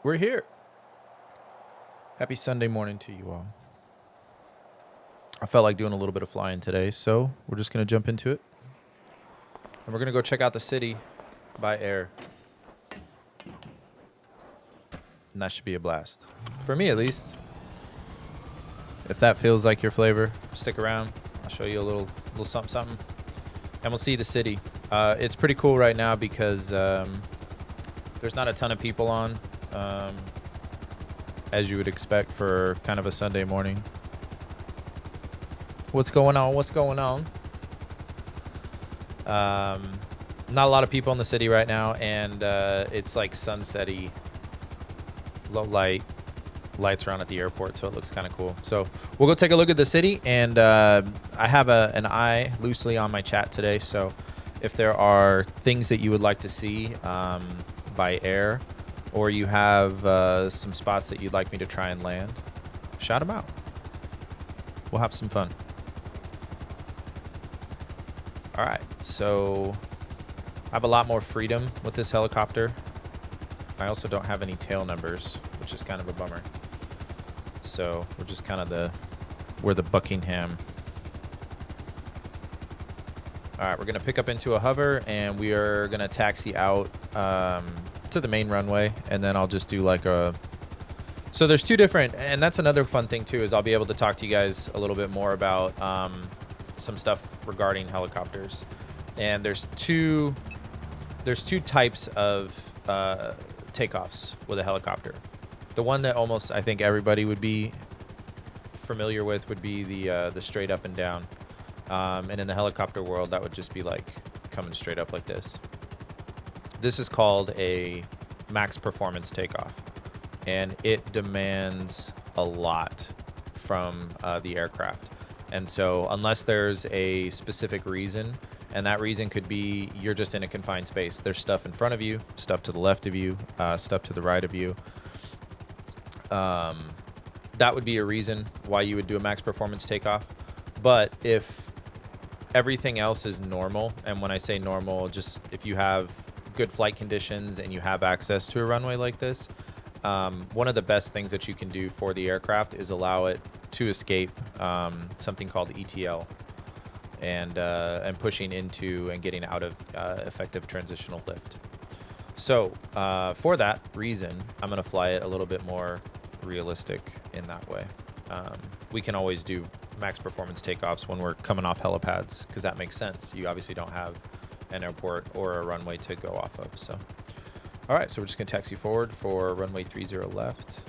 We're here. Happy Sunday morning to you all. I felt like doing a little bit of flying today, so we're just going to jump into it. And we're going to go check out the city by air. And that should be a blast. For me, at least. If that feels like your flavor, stick around. I'll show you a little something, something. And we'll see the city. It's pretty cool right now because there's not a ton of people on, as you would expect for kind of a Sunday morning. What's going on? What's going on? Not a lot of people in the city right now, and it's like sunset-y, low light, lights around at the airport, so it looks kind of cool. So we'll go take a look at the city, and I have an eye loosely on my chat today, so if there are things that you would like to see by air, or you have some spots that you'd like me to try and land, shout them out. We'll have some fun. All right, so I have a lot more freedom with this helicopter. I also don't have any tail numbers, which is kind of a bummer. So we're just kind of we're the Buckingham. All right, we're gonna pick up into a hover, and we are gonna taxi out to the main runway, and then I'll just do like so there's two different, and that's another fun thing too, is I'll be able to talk to you guys a little bit more about some stuff regarding helicopters. And there's two types of takeoffs with a helicopter. The one that almost I think everybody would be familiar with would be the straight up and down. And in the helicopter world, that would just be like coming straight up like this. This is called a max performance takeoff, and it demands a lot from the aircraft. And so unless there's a specific reason, and that reason could be you're just in a confined space. There's stuff in front of you, stuff to the left of you, stuff to the right of you. That would be a reason why you would do a max performance takeoff. But if everything else is normal, and when I say normal, just if you have good flight conditions and you have access to a runway like this, one of the best things that you can do for the aircraft is allow it to escape something called ETL, and pushing into and getting out of effective transitional lift. So for that reason, I'm going to fly it a little bit more realistic in that way. We can always do max performance takeoffs when we're coming off helipads, because that makes sense. You obviously don't have an airport or a runway to go off of. So, all right, so we're just going to taxi forward for runway 30 left.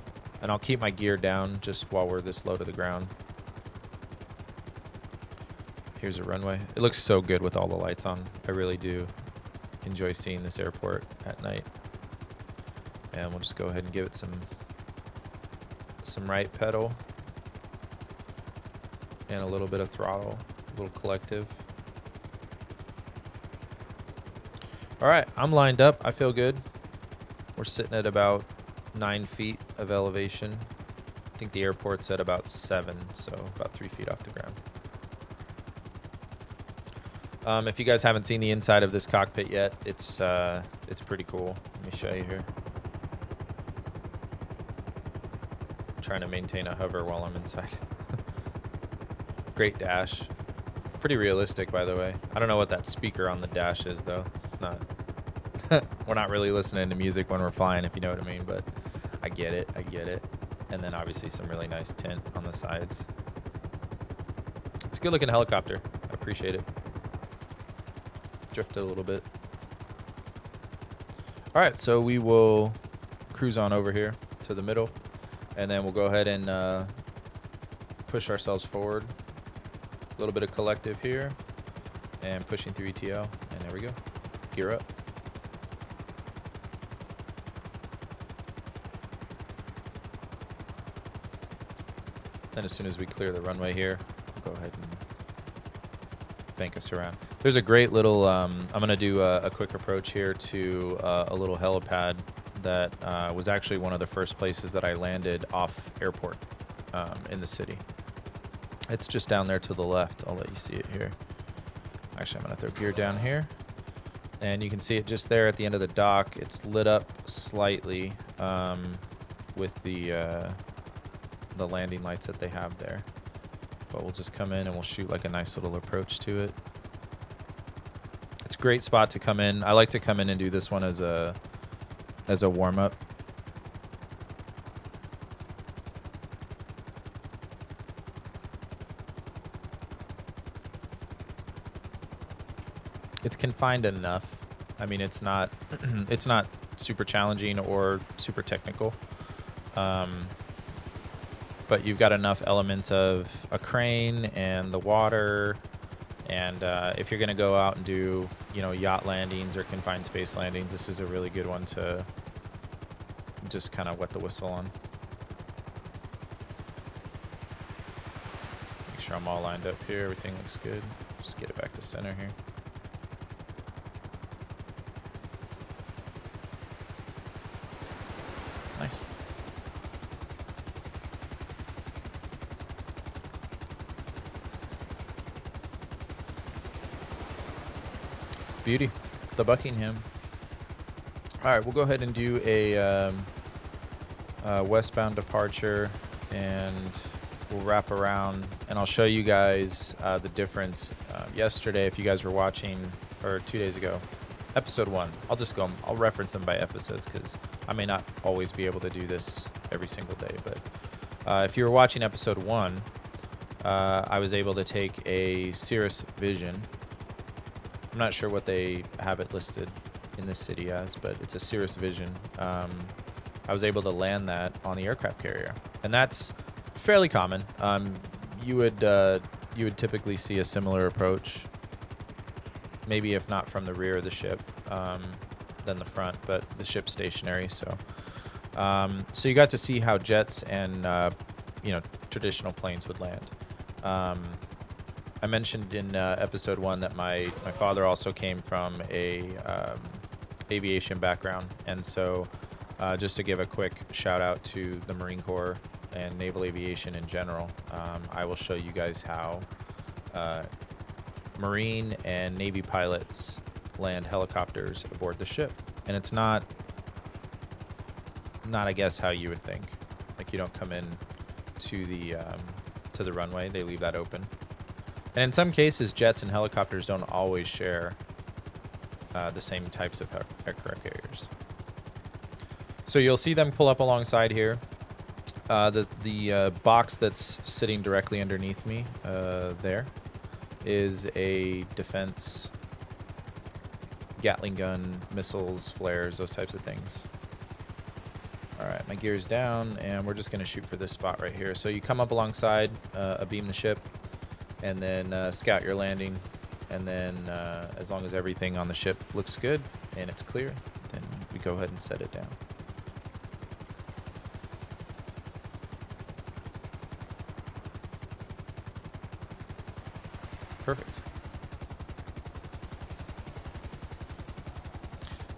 And I'll keep my gear down just while we're this low to the ground. Here's a runway. It looks so good with all the lights on. I really do enjoy seeing this airport at night. And we'll just go ahead and give it some right pedal and a little bit of throttle, a little collective. All right, I'm lined up. I feel good. We're sitting at about 9 feet of elevation. I think the airport's at about 7, so about 3 feet off the ground. If you guys haven't seen the inside of this cockpit yet, it's pretty cool. Let me show you here. I'm trying to maintain a hover while I'm inside. Great dash. Pretty realistic, by the way. I don't know what that speaker on the dash is, though. It's not. We're not really listening to music when we're flying, if you know what I mean, but I get it. I get it. And then obviously some really nice tint on the sides. It's a good looking helicopter. I appreciate it. Drifted a little bit. All right, so we will cruise on over here to the middle, and then we'll go ahead and push ourselves forward. A little bit of collective here, and pushing through ETL, and there we go. Gear up. Then as soon as we clear the runway here, we'll go ahead and bank us around. There's a great little, I'm going to do a quick approach here to a little helipad that was actually one of the first places that I landed off airport in the city. It's just down there to the left. I'll let you see it here. Actually, I'm going to throw gear down here. And you can see it just there at the end of the dock. It's lit up slightly. with the landing lights that they have there. But we'll just come in and we'll shoot like a nice little approach to it. It's a great spot to come in. I like to come in and do this one as a warm-up. It's confined enough. I mean, it's not it's not super challenging or super technical. But you've got enough elements of a crane and the water, and if you're going to go out and do, you know, yacht landings or confined space landings, this is a really good one to just kind of wet the whistle on. Make sure I'm all lined up here. Everything looks good. Just get it back to center here. Nice. Beauty. The Buckingham. All right, we'll go ahead and do a westbound departure, and we'll wrap around, and I'll show you guys the difference. Yesterday, if you guys were watching, or 2 days ago, episode 1. I'll reference them by episodes because I may not always be able to do this every single day. But if you were watching episode 1, I was able to take a Cirrus Vision. I'm not sure what they have it listed in this city as, but it's a Cirrus Vision. I was able to land that on the aircraft carrier, and that's fairly common. You would typically see a similar approach, maybe if not from the rear of the ship, than the front, but the ship's stationary. So you got to see how jets and traditional planes would land. I mentioned in episode 1 that my father also came from a aviation background, and so just to give a quick shout out to the Marine Corps and naval aviation in general, I will show you guys how Marine and Navy pilots land helicopters aboard the ship. And it's not I guess how you would think. Like, you don't come in to the runway, they leave that open. And in some cases, jets and helicopters don't always share the same types of aircraft carriers. So you'll see them pull up alongside here. The box that's sitting directly underneath me there is a defense, Gatling gun, missiles, flares, those types of things. All right, my gear's down, and we're just going to shoot for this spot right here. So you come up alongside, abeam the ship, and then scout your landing. And then as long as everything on the ship looks good and it's clear, then we go ahead and set it down. Perfect.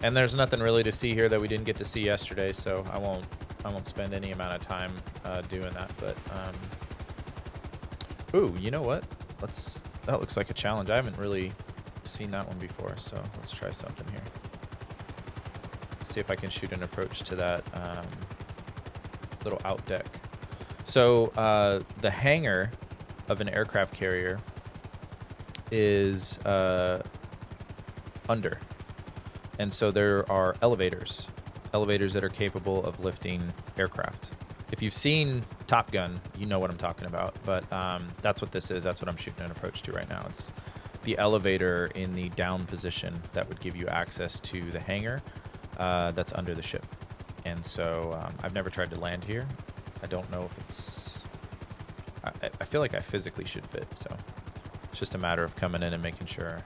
And there's nothing really to see here that we didn't get to see yesterday, so I won't spend any amount of time doing that. But ooh, you know what? That looks like a challenge. I haven't really seen that one before, so let's try something here. See if I can shoot an approach to that little out deck. So the hangar of an aircraft carrier is under. And so there are elevators that are capable of lifting aircraft. If you've seen Top Gun, you know what I'm talking about. But that's what this is. That's what I'm shooting an approach to right now. It's the elevator in the down position that would give you access to the hangar that's under the ship. And so I've never tried to land here. I don't know if it's... I feel like I physically should fit, so it's just a matter of coming in and making sure.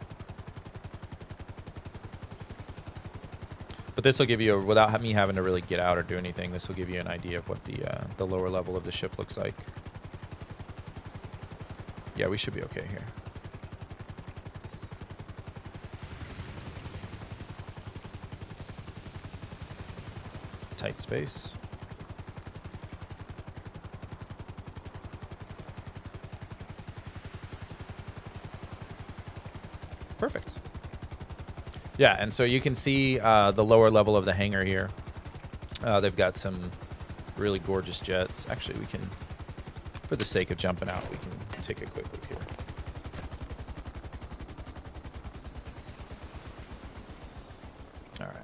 But this will give you, without me having to really get out or do anything, this will give you an idea of what the lower level of the ship looks like. Yeah, we should be okay here. Tight space. Perfect. Yeah, and so you can see the lower level of the hangar here. They've got some Really gorgeous jets. Actually, we can, for the sake of jumping out, we can take a quick look here. All right.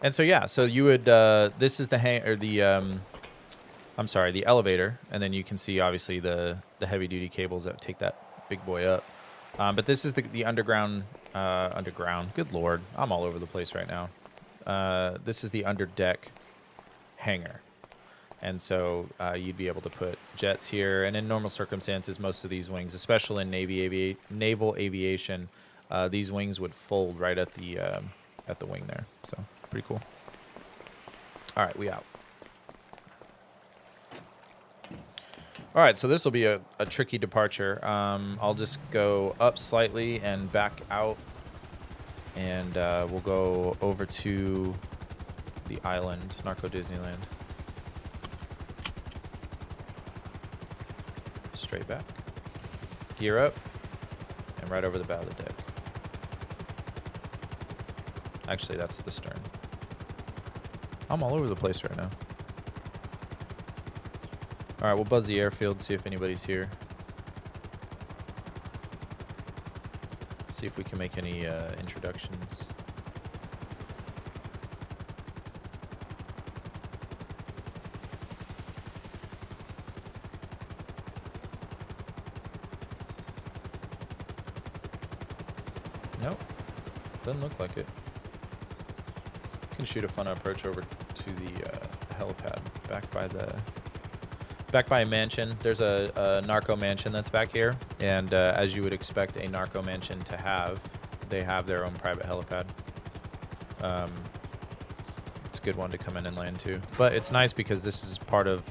And so yeah, so you would this is the I'm sorry, the elevator, and then you can see obviously the heavy duty cables that take that big boy up. But this is the underground underground. Good lord, I'm all over the place right now. This is the underdeck hangar, and so you'd be able to put jets here. And in normal circumstances, most of these wings, especially in naval aviation, these wings would fold right at the wing there. So pretty cool. All right, we out. All right, so this will be a tricky departure. I'll just go up slightly and back out, and we'll go over to the island, Narco Disneyland. Straight back. Gear up, and right over the bow of the deck. Actually, that's the stern. I'm all over the place right now. All right, we'll buzz the airfield, see if anybody's here. See if we can make any introductions. Nope, doesn't look like it. Can shoot a fun approach over to the helipad back by a mansion. There's a narco mansion that's back here, and as you would expect a narco mansion to have, they have their own private helipad. It's a good one to come in and land to, but it's nice because this is part of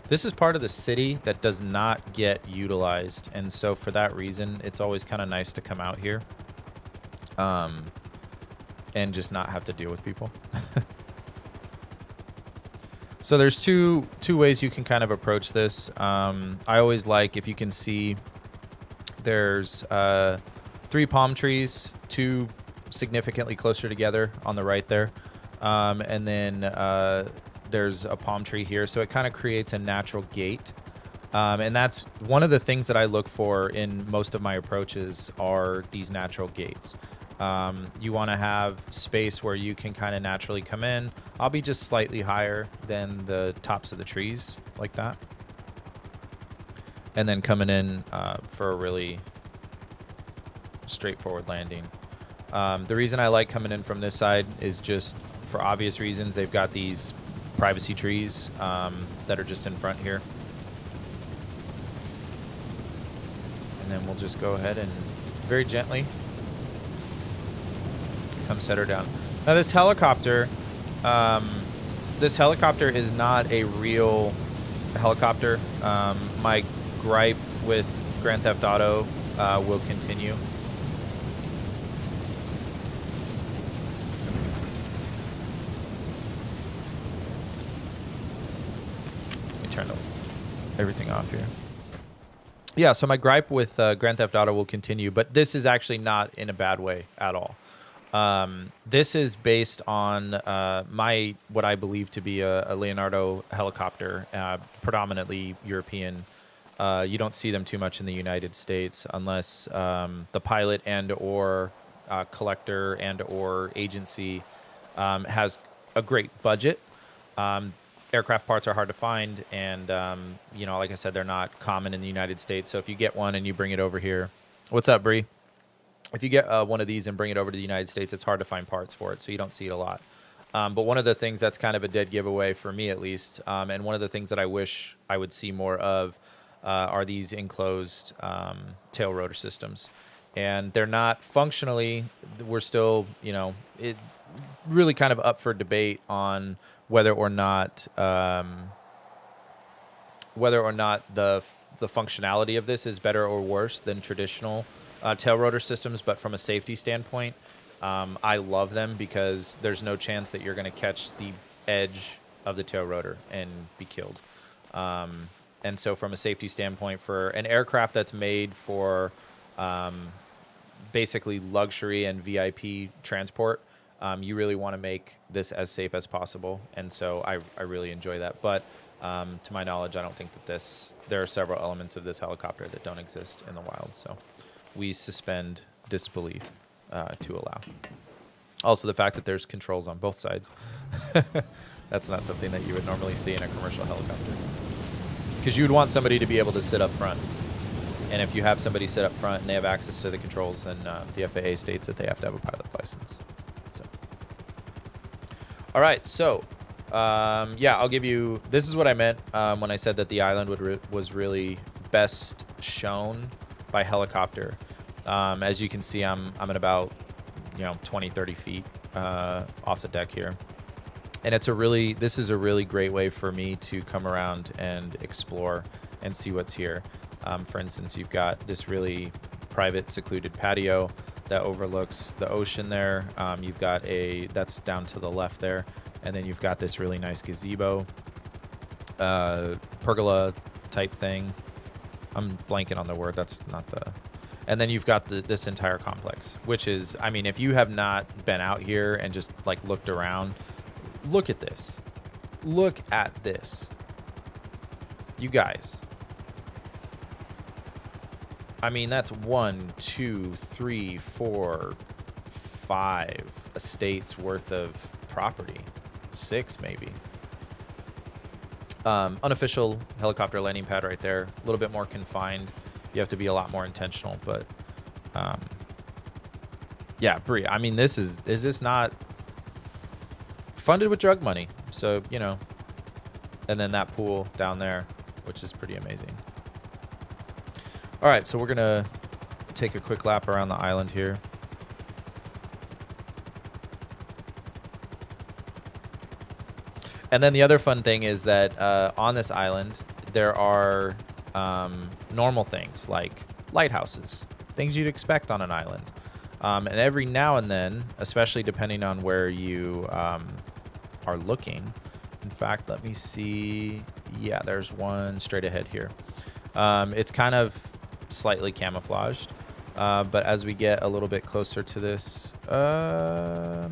the city that does not get utilized, and so for that reason, it's always kind of nice to come out here, and just not have to deal with people. So there's two ways you can kind of approach this. I always like, if you can see, there's 3 palm trees, 2 significantly closer together on the right there. And then there's a palm tree here. So it kind of creates a natural gate. And that's one of the things that I look for in most of my approaches are these natural gates. You want to have space where you can kind of naturally come in. I'll be just slightly higher than the tops of the trees, like that. And then coming in for a really straightforward landing. The reason I like coming in from this side is just for obvious reasons. They've got these privacy trees that are just in front here. And then we'll just go ahead and very gently come set her down. Now this helicopter is not a real helicopter. My gripe with Grand Theft Auto will continue. Let me turn everything off here. Yeah, so my gripe with Grand Theft Auto will continue, but this is actually not in a bad way at all. This is based on what I believe to be a Leonardo helicopter, predominantly European. You don't see them too much in the United States unless the pilot and or collector and or agency has a great budget. Aircraft parts are hard to find, and like I said, they're not common in the United States. So if you get one and you bring it over here, what's up, Bree? If you get one of these and bring it over to the United States, it's hard to find parts for it, so you don't see it a lot. But one of the things that's kind of a dead giveaway for me, at least, and one of the things that I wish I would see more of are these enclosed tail rotor systems. And they're not functionally, we're still, it really kind of up for debate on whether or not the functionality of this is better or worse than traditional tail rotor systems. But from a safety standpoint, I love them because there's no chance that you're going to catch the edge of the tail rotor and be killed. And so from a safety standpoint, for an aircraft that's made for basically luxury and VIP transport, You really want to make this as safe as possible, and so I really enjoy that. But to my knowledge, I don't think that there are several elements of this helicopter that don't exist in the wild. So we suspend disbelief to allow. Also, the fact that there's controls on both sides. That's not something that you would normally see in a commercial helicopter. Because you would want somebody to be able to sit up front. And if you have somebody sit up front and they have access to the controls, then the FAA states that they have to have a pilot's license. So, all right, so yeah, I'll give you. This is what I meant when I said that the island was really best shown by helicopter. As you can see, I'm at about 20, 30 feet off the deck here. And this is a really great way for me to come around and explore and see what's here. For instance, you've got this really private, secluded patio that overlooks the ocean there. You've got that's down to the left there. And then you've got this really nice gazebo, pergola type thing. I'm blanking on the word. That's not the... And then you've got this entire complex, which is, I mean, if you have not been out here and just like looked around, look at this. Look at this. You guys. I mean, that's 1, 2, 3, 4, 5 estates worth of property. 6 maybe. Unofficial helicopter landing pad right there. A little bit more confined. You have to be a lot more intentional, but yeah, Bree, I mean, is this not funded with drug money? So, and then that pool down there, which is pretty amazing. All right, so we're going to take a quick lap around the island here. And then the other fun thing is that on this island, there are normal things like lighthouses, things you'd expect on an island. And every now and then, especially depending on where you are looking. In fact, let me see. Yeah, there's one straight ahead here. It's kind of slightly camouflaged. But as we get a little bit closer to this,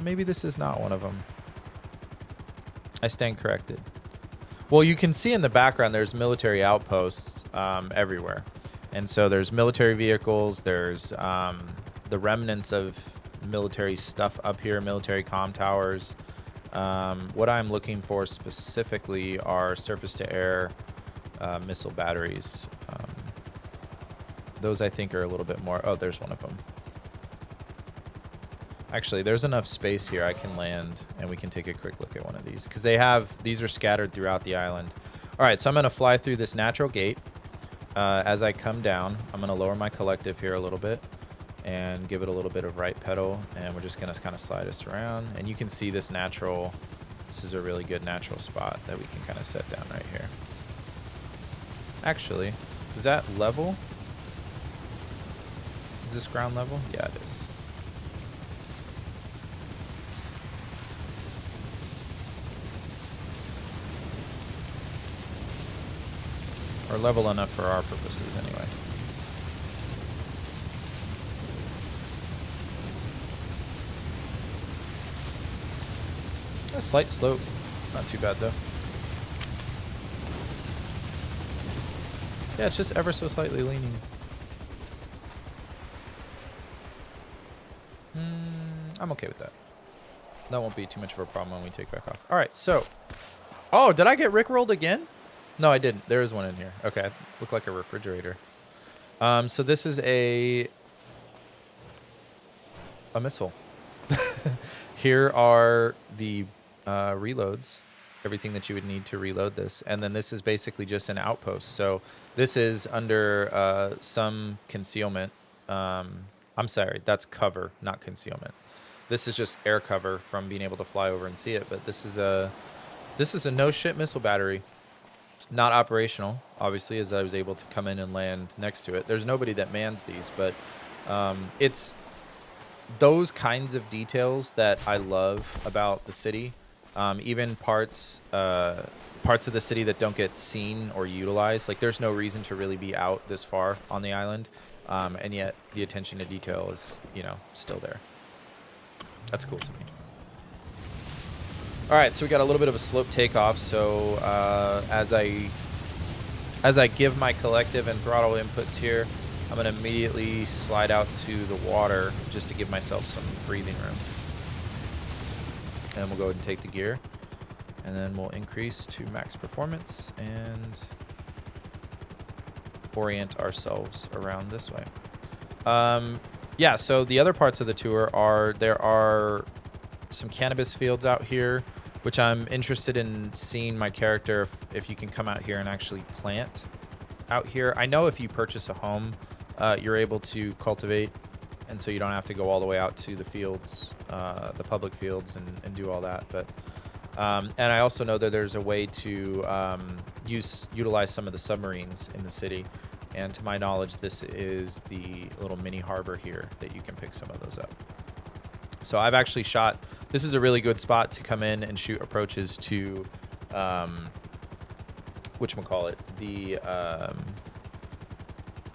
maybe this is not one of them. I stand corrected. Well, you can see in the background there's military outposts everywhere. And so there's military vehicles, there's the remnants of military stuff up here, military comm towers. What I'm looking for specifically are surface-to-air missile batteries. Those I think are a little bit more... Oh, there's one of them. Actually, there's enough space here I can land, and we can take a quick look at one of these. Because these are scattered throughout the island. All right, so I'm going to fly through this natural gate. As I come down, I'm going to lower my collective here a little bit and give it a little bit of right pedal, and we're just going to kind of slide us around. And you can see this is a really good natural spot that we can kind of set down right here. Actually, is that level? Is this ground level? Yeah, it is. Or level enough for our purposes anyway. A slight slope. Not too bad though. Yeah, it's just ever so slightly leaning. I'm okay with that. That won't be too much of a problem when we take back off. All right, so. Oh, did I get rickrolled again? No, I didn't. There is one in here. Okay, looked like a refrigerator. So this is a missile. Here are the reloads, everything that you would need to reload this. And then this is basically just an outpost. So this is under some concealment. I'm sorry, that's cover, not concealment. This is just air cover from being able to fly over and see it. But this is a no shit missile battery. Not operational, obviously, as I was able to come in and land next to it. There's nobody that mans these, but it's those kinds of details that I love about the city. Even parts of the city that don't get seen or utilized. Like, there's no reason to really be out this far on the island, and yet the attention to detail is, still there. That's cool to me. All right, so we got a little bit of a slope takeoff. So as I give my collective and throttle inputs here, I'm going to immediately slide out to the water just to give myself some breathing room. And we'll go ahead and take the gear. And then we'll increase to max performance and orient ourselves around this way. Yeah, so the other parts of the tour are, there are some cannabis fields out here, which I'm interested in seeing my character if you can come out here and actually plant out here. I know if you purchase a home, you're able to cultivate, and so you don't have to go all the way out to the fields, the public fields, and do all that. But and I also know that there's a way to utilize some of the submarines in the city. And to my knowledge, this is the little mini harbor here that you can pick some of those up. So I've actually shot, this is a really good spot to come in and shoot approaches to, whatchamacallit, the,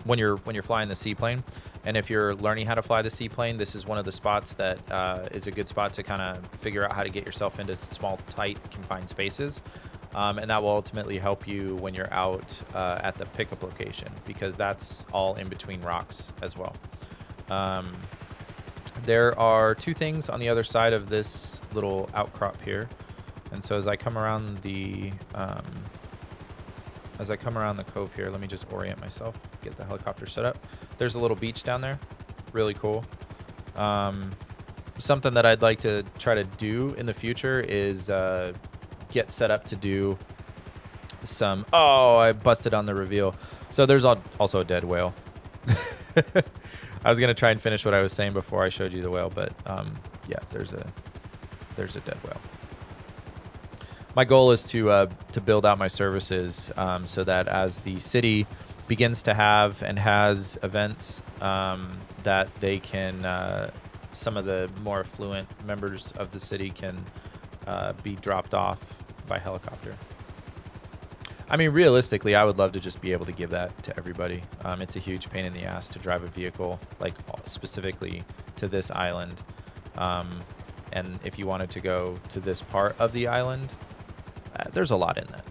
when you're flying the seaplane. And if you're learning how to fly the seaplane, this is one of the spots that is a good spot to kind of figure out how to get yourself into small, tight, confined spaces. And that will ultimately help you when you're out at the pickup location, because that's all in between rocks as well. There are two things on the other side of this little outcrop here. And so as I come around the cove here, let me just orient myself, get the helicopter set up. There's a little beach down there, really cool. Something that I'd like to try to do in the future is get set up to do some, oh, I busted on the reveal. So there's also a dead whale. I was going to try and finish what I was saying before I showed you the whale, but yeah, there's a dead whale. My goal is to build out my services so that as the city begins to have and has events, that they can, some of the more affluent members of the city can be dropped off by helicopter. I mean, realistically, I would love to just be able to give that to everybody. It's a huge pain in the ass to drive a vehicle, like specifically to this island. And if you wanted to go to this part of the island, there's a lot in that.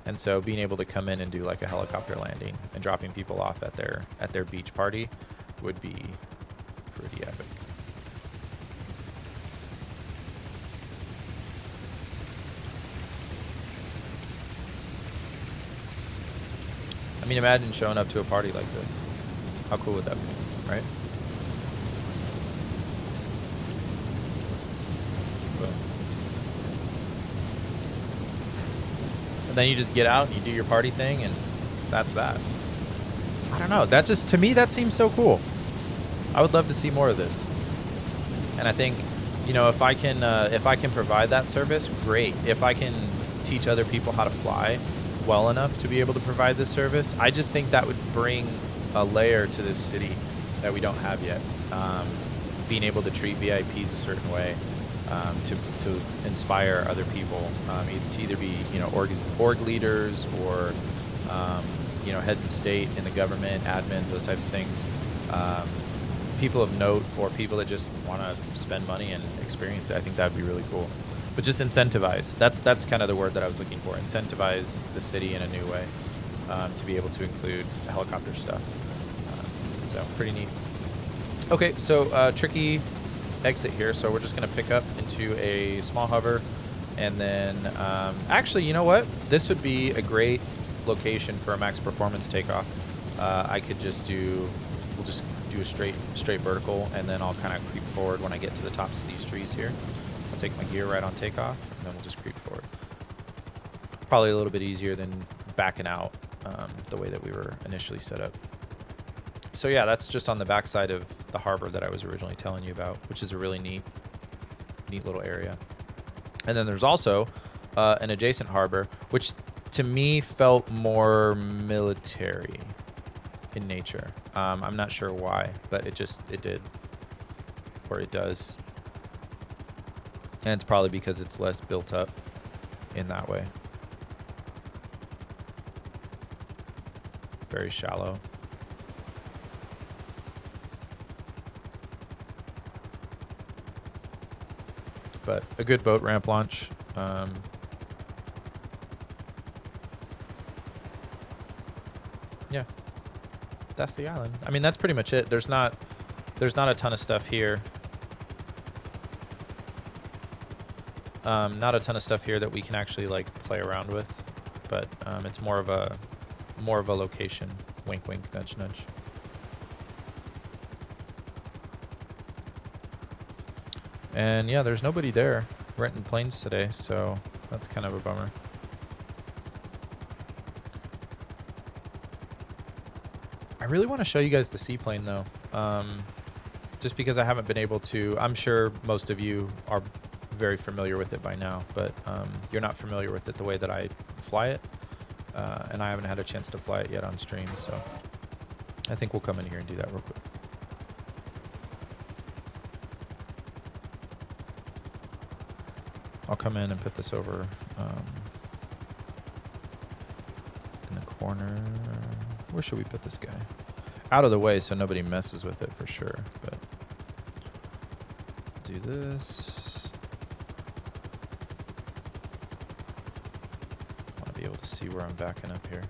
And so being able to come in and do like a helicopter landing and dropping people off at their beach party would be pretty epic. I mean, imagine showing up to a party like this. How cool would that be, right? Boom. And then you just get out and you do your party thing, and that's that. I don't know. That just, to me, that seems so cool. I would love to see more of this. And I think, you know, if I can provide that service, great. If I can teach other people how to fly well enough to be able to provide this service, I just think that would bring a layer to this city that we don't have yet. Being able to treat VIPs a certain way, to inspire other people, to either be, you know, org leaders or you know, heads of state in the government, admins, those types of things. People of note or people that just want to spend money and experience it. I think that would be really cool. But just incentivize. That's kind of the word that I was looking for. Incentivize the city in a new way, to be able to include helicopter stuff. So pretty neat. Okay, so tricky exit here. So we're just going to pick up into a small hover, and then actually, you know what? This would be a great location for a max performance takeoff. I could just we'll just do a straight vertical, and then I'll kind of creep forward when I get to the tops of these trees here. I'll take my gear right on takeoff, and then we'll just creep forward. Probably a little bit easier than backing out the way that we were initially set up. So yeah, that's just on the backside of the harbor that I was originally telling you about, which is a really neat little area. And then there's also an adjacent harbor, which to me felt more military in nature. I'm not sure why, but it did, or it does. And it's probably because it's less built up in that way. Very shallow. But a good boat ramp launch Yeah, that's the island. I mean, that's pretty much it. There's not a ton of stuff here. Not a ton of stuff here that we can actually like play around with, but it's more of a location. Wink, wink, nudge, nudge. And yeah, there's nobody there renting planes today, so that's kind of a bummer. I really want to show you guys the seaplane though, just because I haven't been able to. I'm sure most of you are very familiar with it by now, but you're not familiar with it the way that I fly it, and I haven't had a chance to fly it yet on stream, so I think we'll come in here and do that real quick. I'll come in and put this over in the corner. Where should we put this guy? Out of the way so nobody messes with it for sure, but do this. I want to be able to see where I'm backing up here.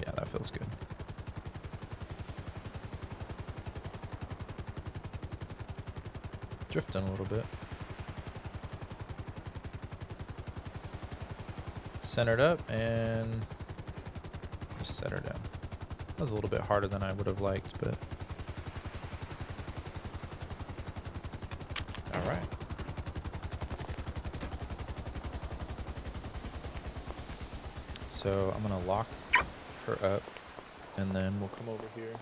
Yeah, that feels good. Drifting a little bit. Centered up and just set her down. That was a little bit harder than I would have liked, but all right. So I'm gonna lock her up and then we'll come over here.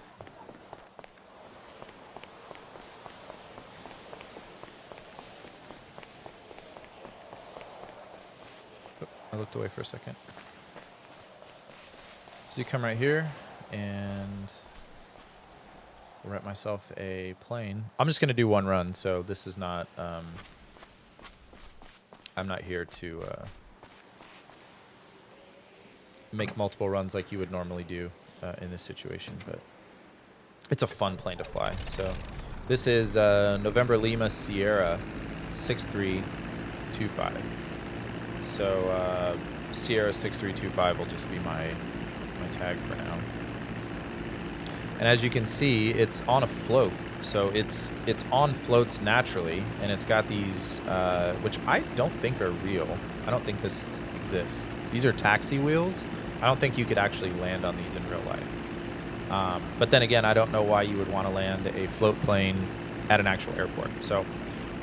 I looked away for a second. So you come right here and rent myself a plane. I'm just going to do one run, so this is not, I'm not here to make multiple runs like you would normally do in this situation, but it's a fun plane to fly. So this is November Lima Sierra 6325. So Sierra 6325 will just be my tag for now. And as you can see, it's on a float. So it's on floats naturally, and it's got these, which I don't think are real. I don't think this exists. These are taxi wheels. I don't think you could actually land on these in real life. But then again, I don't know why you would want to land a float plane at an actual airport. So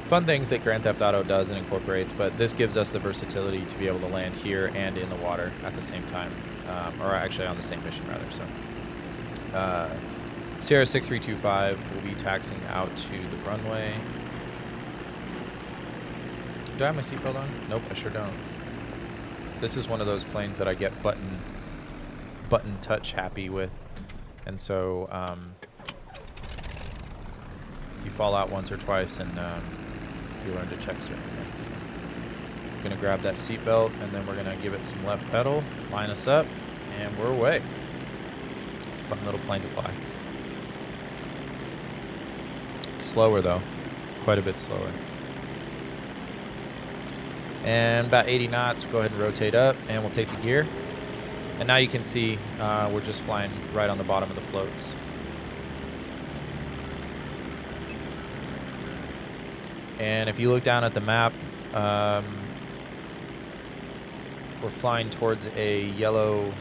fun things that Grand Theft Auto does and incorporates, but this gives us the versatility to be able to land here and in the water at the same time, or actually on the same mission rather. So Sierra 6325 will be taxiing out to the runway. Do I have my seatbelt on? Nope, I sure don't. This is one of those planes that I get button touch happy with, and so you fall out once or twice and you learn to check certain things. So we're gonna grab that seatbelt and then we're gonna give it some left pedal, line us up, and we're away. It's a fun little plane to fly. It's slower though, quite a bit slower. And about 80 knots, go ahead and rotate up and we'll take the gear. And now you can see we're just flying right on the bottom of the floats. And if you look down at the map, we're flying towards a yellow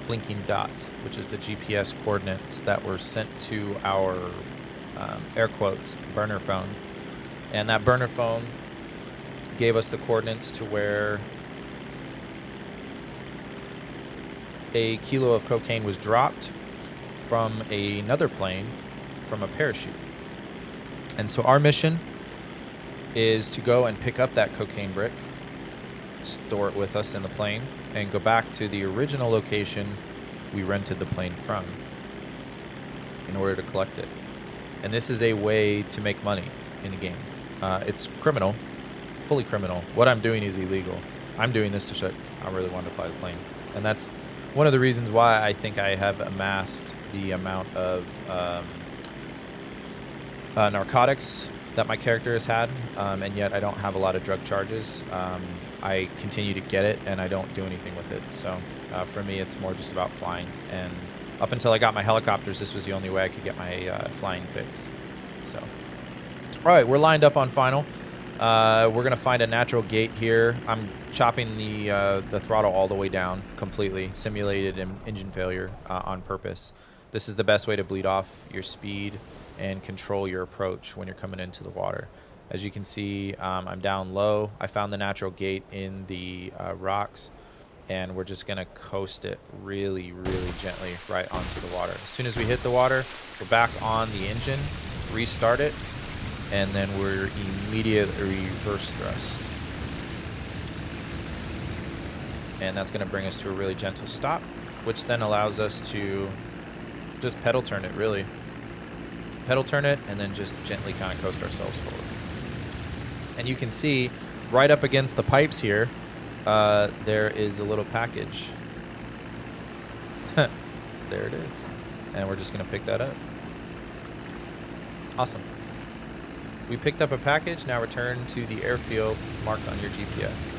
blinking dot, which is the GPS coordinates that were sent to our air quotes burner phone. And that burner phone gave us the coordinates to where a kilo of cocaine was dropped from another plane from a parachute. And so our mission is to go and pick up that cocaine brick, store it with us in the plane, and go back to the original location we rented the plane from in order to collect it. And this is a way to make money in the game. It's criminal, fully criminal. What I'm doing is illegal. I'm doing this to show I really want to fly the plane. And that's one of the reasons why I think I have amassed the amount of narcotics that my character has had, and yet I don't have a lot of drug charges. I continue to get it, and I don't do anything with it. So for me, it's more just about flying. And up until I got my helicopters, this was the only way I could get my flying fix. So, all right, we're lined up on final. We're going to find a natural gate here. I'm chopping the throttle all the way down completely, simulated engine failure on purpose. This is the best way to bleed off your speed and control your approach when you're coming into the water. As you can see, I'm down low. I found the natural gate in the rocks, and we're just gonna coast it really, really gently right onto the water. As soon as we hit the water, we're back on the engine, restart it, and then we're immediately reverse thrust. And that's gonna bring us to a really gentle stop, which then allows us to just pedal turn it, really. Pedal turn it, and then just gently kind of coast ourselves forward. And you can see right up against the pipes here, there is a little package. There it is. And we're just going to pick that up. Awesome. We picked up a package. Now return to the airfield marked on your GPS.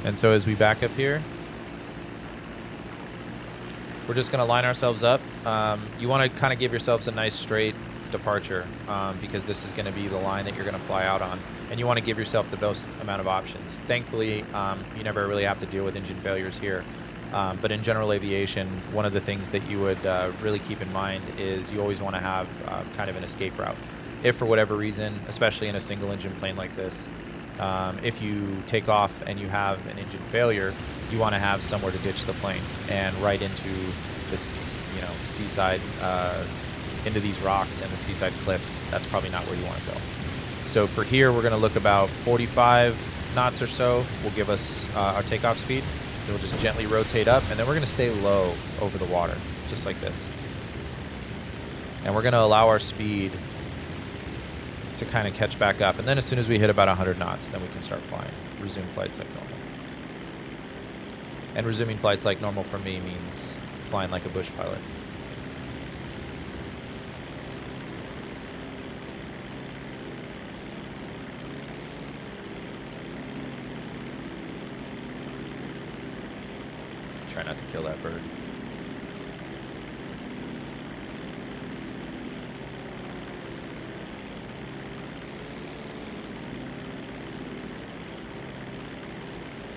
And so as we back up here, we're just going to line ourselves up. You want to kind of give yourselves a nice straight departure because this is going to be the line that you're going to fly out on, and you want to give yourself the most amount of options. Thankfully, you never really have to deal with engine failures here, but in general aviation, one of the things that you would really keep in mind is you always want to have kind of an escape route. If for whatever reason, especially in a single engine plane like this, if you take off and you have an engine failure, you want to have somewhere to ditch the plane, and right into this, seaside, into these rocks and the seaside cliffs. That's probably not where you want to go. So for here, we're going to look about 45 knots or so will give us our takeoff speed. It'll just gently rotate up, and then we're going to stay low over the water, just like this. And we're going to allow our speed to kind of catch back up. And then as soon as we hit about 100 knots, then we can start flying. Resume flights like normal. And resuming flights like normal for me means flying like a bush pilot. Try not to kill that bird.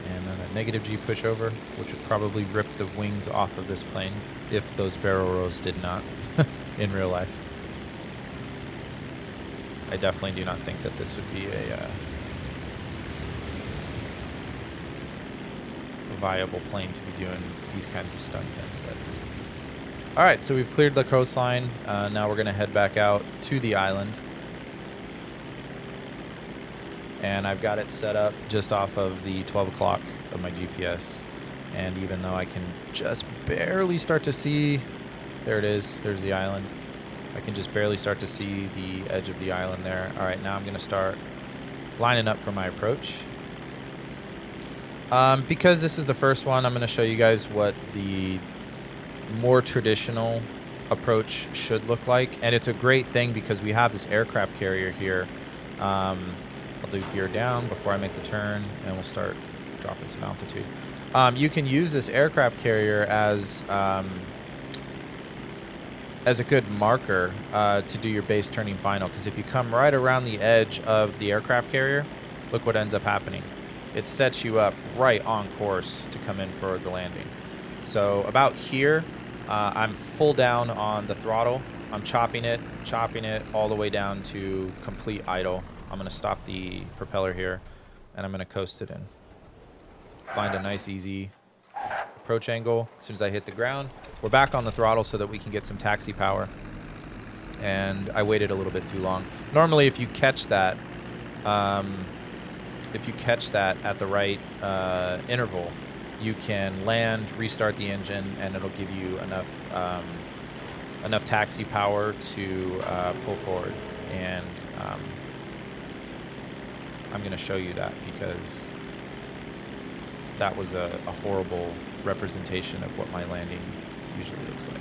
And then a negative G pushover, which would probably rip the wings off of this plane if those barrel rolls did not in real life. I definitely do not think that this would be a viable plane to be doing these kinds of stunts in. But all right, so we've cleared the coastline. Now we're going to head back out to the island. And I've got it set up just off of the 12 o'clock of my GPS. And even though I can just barely start to see, there it is, there's the island. I can just barely start to see the edge of the island there. All right, now I'm going to start lining up for my approach. Because this is the first one, I'm going to show you guys what the more traditional approach should look like. And it's a great thing because we have this aircraft carrier here. I'll do gear down before I make the turn, and we'll start dropping some altitude. You can use this aircraft carrier as a good marker to do your base turning final, because if you come right around the edge of the aircraft carrier, look what ends up happening. It sets you up right on course to come in for the landing. So about here, I'm full down on the throttle. I'm chopping it all the way down to complete idle. I'm going to stop the propeller here, and I'm going to coast it in. Find a nice, easy approach angle. As soon as I hit the ground, we're back on the throttle so that we can get some taxi power. And I waited a little bit too long. Normally, if you catch that, at the right interval, you can land, restart the engine, and it'll give you enough taxi power to pull forward. And I'm going to show you that because that was a horrible representation of what my landing usually looks like.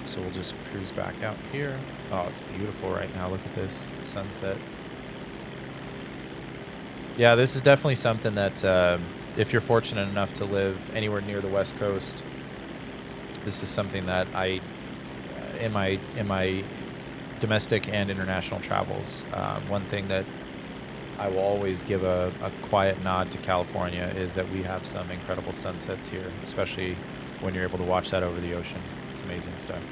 So we'll just cruise back out here. Oh, it's beautiful right now. Look at this sunset. Yeah, this is definitely something that if you're fortunate enough to live anywhere near the West Coast, this is something that I, in my domestic and international travels, one thing that I will always give a quiet nod to California is that we have some incredible sunsets here, especially when you're able to watch that over the ocean. It's amazing stuff.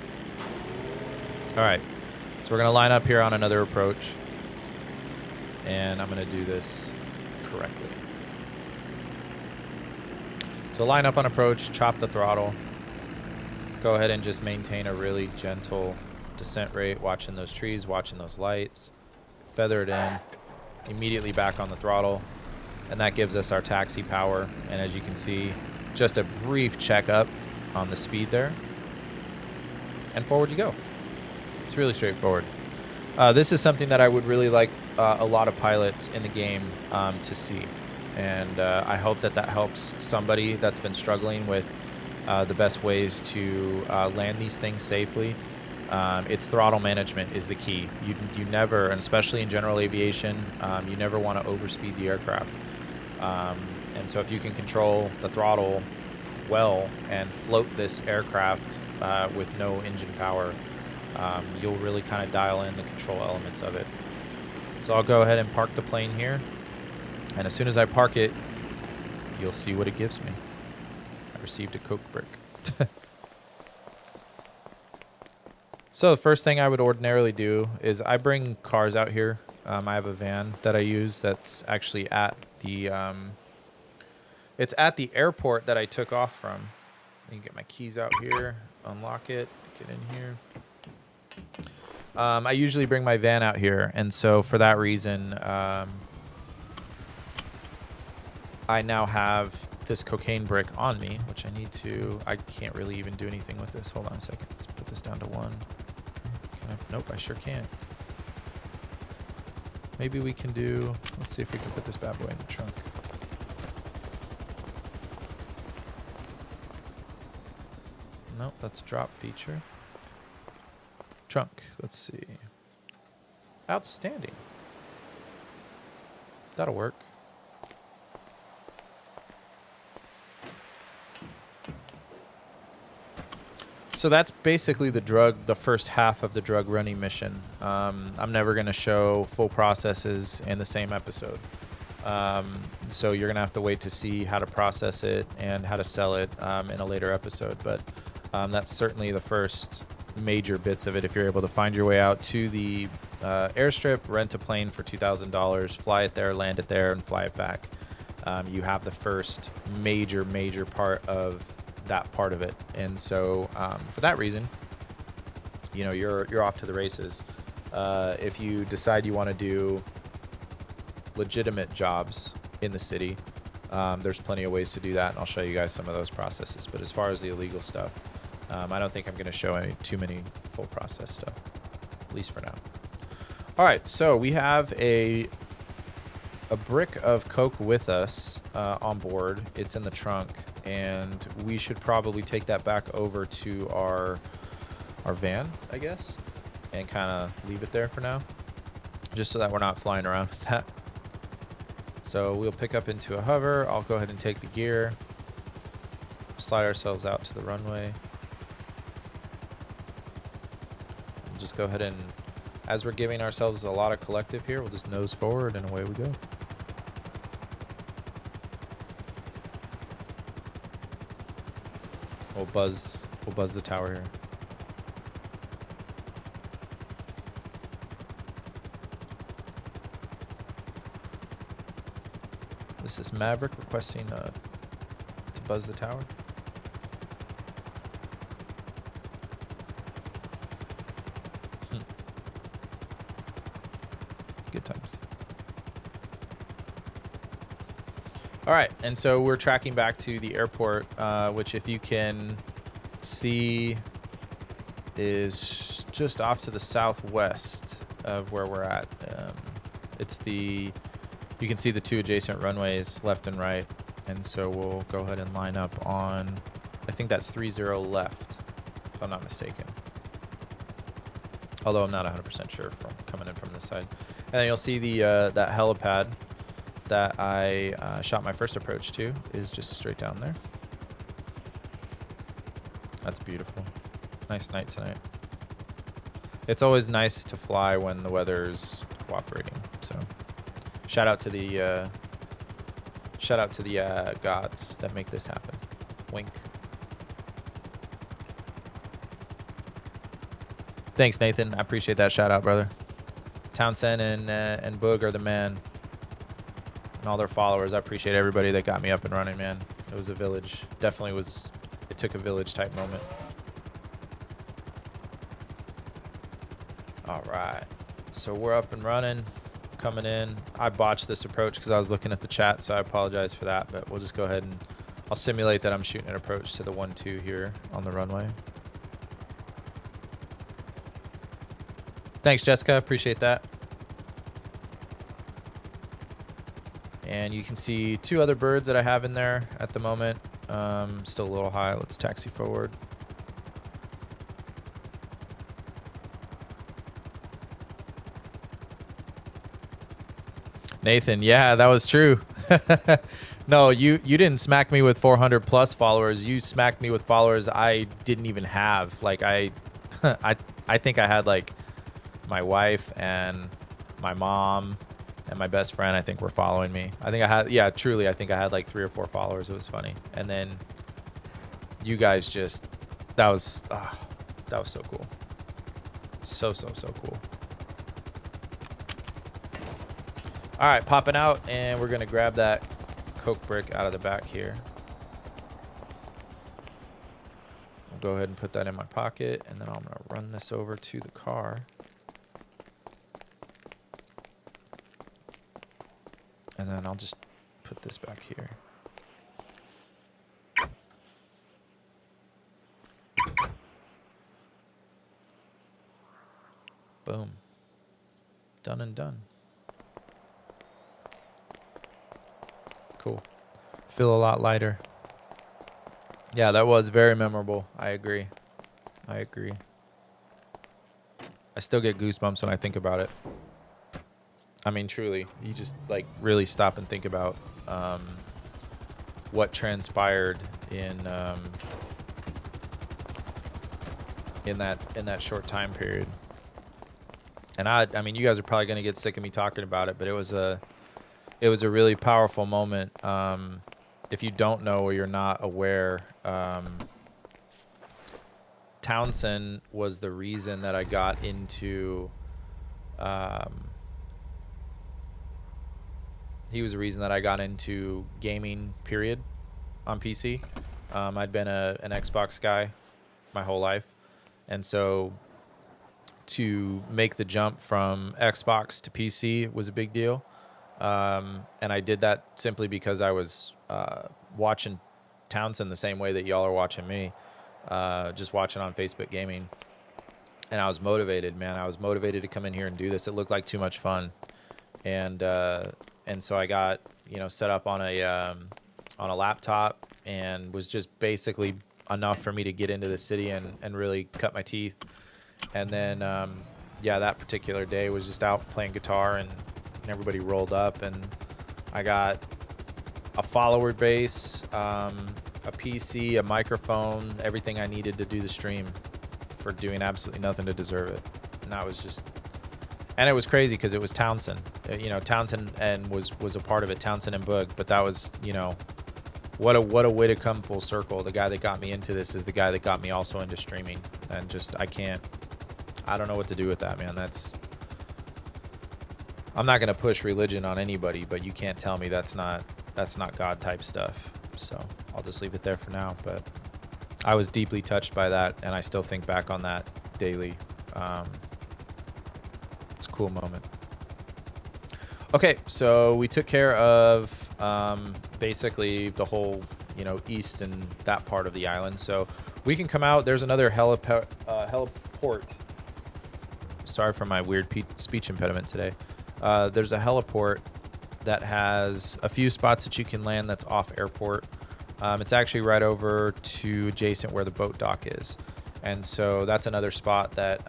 All right, so we're going to line up here on another approach, and I'm going to do this correctly. So line up on approach, chop the throttle, go ahead and just maintain a really gentle descent rate, watching those trees, watching those lights, feather it in, immediately back on the throttle, and that gives us our taxi power. And as you can see, just a brief checkup on the speed there, and forward you go. It's really straightforward. This is something that I would really like a lot of pilots in the game to see, and I hope that that helps somebody that's been struggling with the best ways to land these things safely. It's throttle management is the key. You never, and especially in general aviation, you never want to overspeed the aircraft. And so if you can control the throttle well and float this aircraft with no engine power, you'll really kind of dial in the control elements of it. So I'll go ahead and park the plane here, and as soon as I park it, you'll see what it gives me. I received a Coke brick. So the first thing I would ordinarily do is I bring cars out here. I have a van that I use that's actually at the it's at the airport that I took off from. Let me get my keys out here, unlock it, get in here. I usually bring my van out here, and so for that reason, I now have this cocaine brick on me, which I can't really even do anything with this. Hold on a second. Let's put this down to 1. Nope, I sure can't. Maybe we can do, let's see if we can put this bad boy in the trunk. Nope, that's drop feature. Trunk, let's see. Outstanding. That'll work. So that's basically the first half of the drug running mission. I'm never going to show full processes in the same episode. So you're going to have to wait to see how to process it and how to sell it in a later episode. But that's certainly the first major bits of it. If you're able to find your way out to the airstrip, rent a plane for $2,000, fly it there, land it there, and fly it back, you have the first major part of that part of it. And so for that reason, you're off to the races. If you decide you want to do legitimate jobs in the city, there's plenty of ways to do that, and I'll show you guys some of those processes. But as far as the illegal stuff, I don't think I'm going to show too many full process stuff, at least for now. All right, so we have a brick of Coke with us on board. It's in the trunk, and we should probably take that back over to our van, I guess, and kind of leave it there for now, just so that we're not flying around with that. So we'll pick up into a hover. I'll go ahead and take the gear, slide ourselves out to the runway. We'll just go ahead and, as we're giving ourselves a lot of collective here, we'll just nose forward and away we go. We'll buzz the tower here. This is Maverick requesting to buzz the tower. Good times. All right, and so we're tracking back to the airport, which, if you can see, is just off to the southwest of where we're at. You can see the two adjacent runways left and right. And so we'll go ahead and line up on, I think that's 30 left, if I'm not mistaken. Although I'm not 100% sure from coming in from this side. And then you'll see the that helipad that I shot my first approach to is just straight down there. That's beautiful. Nice night tonight. It's always nice to fly when the weather's cooperating. So shout out to the gods that make this happen. Wink. Thanks, Nathan. I appreciate that shout out, brother. Townsend and Boog are the man. And all their followers. I appreciate everybody that got me up and running, man. It was a village. Definitely was. It took a village type moment. All right. So we're up and running. Coming in. I botched this approach because I was looking at the chat, so I apologize for that. But we'll just go ahead and I'll simulate that I'm shooting an approach to the 1-2 here on the runway. Thanks, Jessica. Appreciate that. And you can see 2 other birds that I have in there at the moment. Still a little high. Let's taxi forward. Nathan, yeah, that was true. No, you didn't smack me with 400 plus followers. You smacked me with followers I didn't even have. Like I think I had like my wife and my mom and my best friend, I think, were following me. I think I had, yeah, truly, I think I had like 3 or 4 followers. It was funny. And then you guys just, that was so cool. So cool. All right, popping out, and we're gonna grab that Coke brick out of the back here. I'll go ahead and put that in my pocket, and then I'm gonna run this over to the car. And then I'll just put this back here. Boom. Done and done. Cool. Feel a lot lighter. Yeah, that was very memorable. I agree. I still get goosebumps when I think about it. I mean, truly, you just like really stop and think about what transpired in that short time period. And I mean, you guys are probably gonna get sick of me talking about it, but it was a really powerful moment. If you don't know or you're not aware, Townsend was the reason that I got into. He was the reason that I got into gaming, period, on PC. I'd been an Xbox guy my whole life. And so to make the jump from Xbox to PC was a big deal. And I did that simply because I was watching Townsend the same way that y'all are watching me, just watching on Facebook Gaming. And I was motivated, man. I was motivated to come in here and do this. It looked like too much fun. And so I got, set up on a laptop, and was just basically enough for me to get into the city and really cut my teeth. And then, that particular day was just out playing guitar, and everybody rolled up, and I got a follower base, a PC, a microphone, everything I needed to do the stream for doing absolutely nothing to deserve it. And that was just... And it was crazy because it was Townsend. Townsend and was a part of it, Townsend and Boog. But that was, what a way to come full circle. The guy that got me into this is the guy that got me also into streaming. And just, I don't know what to do with that, man. I'm not going to push religion on anybody, but you can't tell me that's not God type stuff. So I'll just leave it there for now. But I was deeply touched by that, and I still think back on that daily. It's a cool moment. Okay, so we took care of basically the whole, east and that part of the island. So we can come out. There's another heliport. Sorry for my weird speech impediment today. There's a heliport that has a few spots that you can land that's off airport. It's actually right over to adjacent where the boat dock is. And so that's another spot that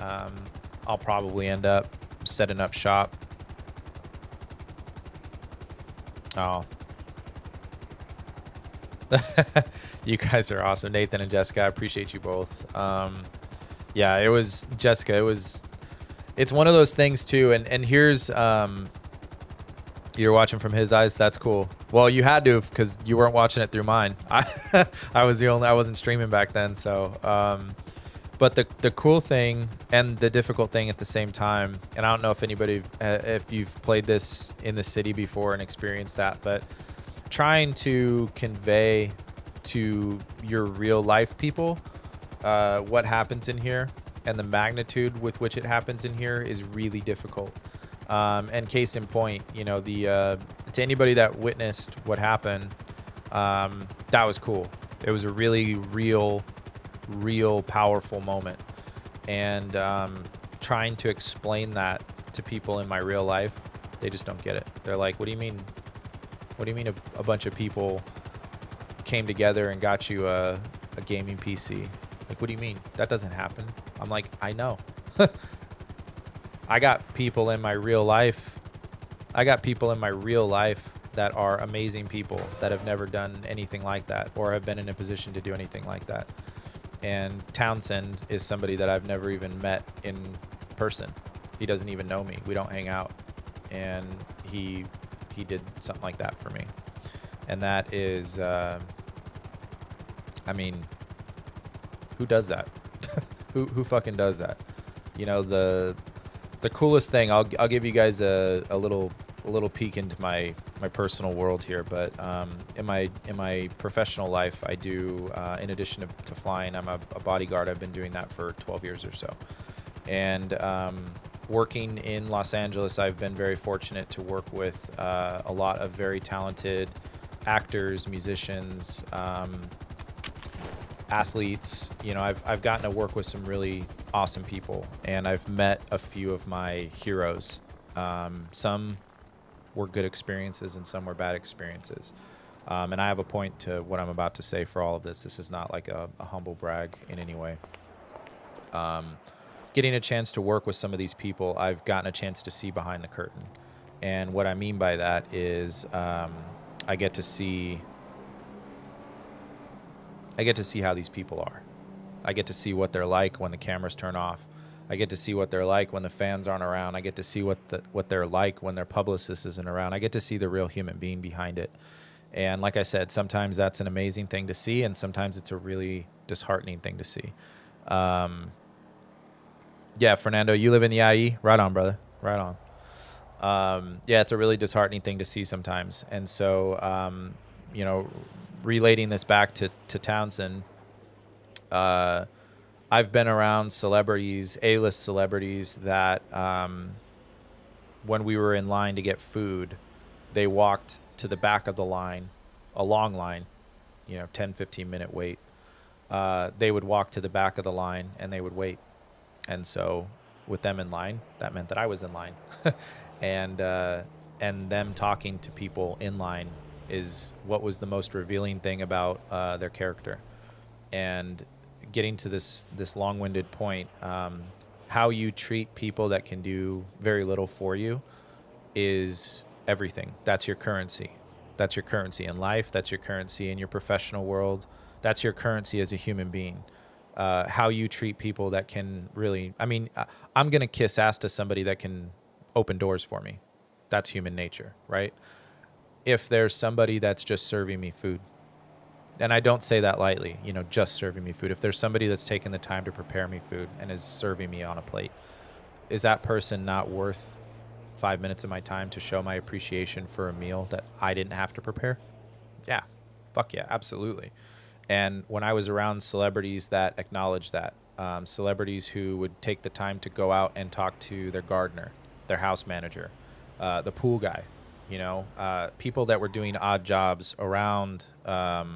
I'll probably end up setting up shop. Oh. You guys are awesome. Nathan and Jessica, I appreciate you both. Yeah, it was Jessica. It's one of those things too. And here's, you're watching from his eyes. That's cool. Well, you had to, because you weren't watching it through mine. I wasn't streaming back then. So, but the cool thing and the difficult thing at the same time, and I don't know if anybody, if you've played this in the city before and experienced that, but trying to convey to your real life people what happens in here and the magnitude with which it happens in here is really difficult. And case in point, you know, to anybody that witnessed what happened, that was cool. It was a really real powerful moment. And trying to explain that to people in my real life, they just don't get it. They're like, what do you mean? What do you mean a bunch of people came together and got you a gaming PC? Like, what do you mean? That doesn't happen. I'm like, I know. I got people in my real life. That are amazing people that have never done anything like that or have been in a position to do anything like that. And Townsend is somebody that I've never even met in person. He doesn't even know me. We don't hang out. And he did something like that for me. And that is, I mean, who does that? who fucking does that? You know, the coolest thing, I'll give you guys a little peek into my personal world here, but in my professional life, I do, in addition to flying, I'm a bodyguard. I've been doing that for 12 years or so. And working in Los Angeles, I've been very fortunate to work with a lot of very talented actors, musicians, athletes. You know, I've gotten to work with some really awesome people, and I've met a few of my heroes. Some were good experiences and some were bad experiences. And I have a point to what I'm about to say for all of this. This is not like a humble brag in any way. Getting a chance to work with some of these people, I've gotten a chance to see behind the curtain. And what I mean by that is I get to see how these people are. I get to see what they're like when the cameras turn off. I get to see what they're like when the fans aren't around. I get to see what they're like when their publicist isn't around. I get to see the real human being behind it. And like I said, sometimes that's an amazing thing to see, and sometimes it's a really disheartening thing to see. Yeah, Fernando, you live in the IE? Right on, brother. Right on. Yeah, it's a really disheartening thing to see sometimes. And so, you know, relating this back to Townsend, I've been around celebrities, A-list celebrities that when we were in line to get food, they walked to the back of the line, a long line, you know, 10, 15-minute wait. They would walk to the back of the line and they would wait. And so with them in line, that meant that I was in line. And them talking to people in line is what was the most revealing thing about their character. And getting to this long-winded point, how you treat people that can do very little for you is everything. That's your currency. That's your currency in life. That's your currency in your professional world. That's your currency as a human being. How you treat people that can really, I mean, I'm going to kiss ass to somebody that can open doors for me. That's human nature, right? If there's somebody that's just serving me food, and I don't say that lightly, you know, just serving me food. If there's somebody that's taken the time to prepare me food and is serving me on a plate, is that person not worth 5 minutes of my time to show my appreciation for a meal that I didn't have to prepare? Yeah. Fuck yeah, absolutely. And when I was around celebrities that acknowledged that, celebrities who would take the time to go out and talk to their gardener, their house manager, the pool guy, you know, people that were doing odd jobs around, the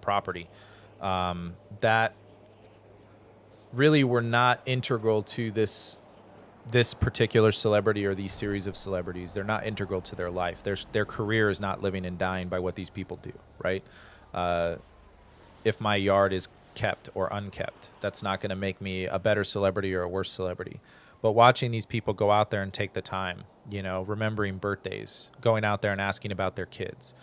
property, that really were not integral to this this particular celebrity or these series of celebrities, they're not integral to their life. Their career is not living and dying by what these people do, right? If my yard is kept or unkept, that's not going to make me a better celebrity or a worse celebrity. But watching these people go out there and take the time, you know, remembering birthdays, going out there and asking about their kids,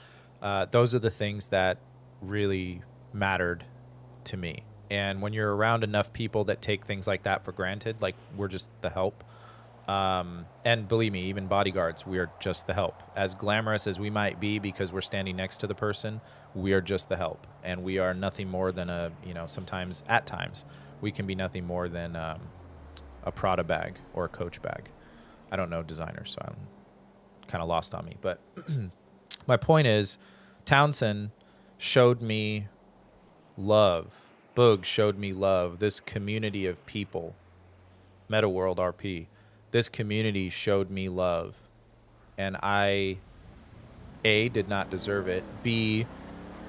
those are the things that really mattered to me. And when you're around enough people that take things like that for granted, like we're just the help. And believe me, even bodyguards, we are just the help. As glamorous as we might be because we're standing next to the person, we are just the help. And we are nothing more than a, you know, sometimes, at times, we can be nothing more than a Prada bag or a Coach bag. I don't know designers, so I'm kind of lost on me. But my point is, Townsend showed me love. Boog showed me love. This community of people, Meta World RP, this community showed me love. And I, A, did not deserve it. B,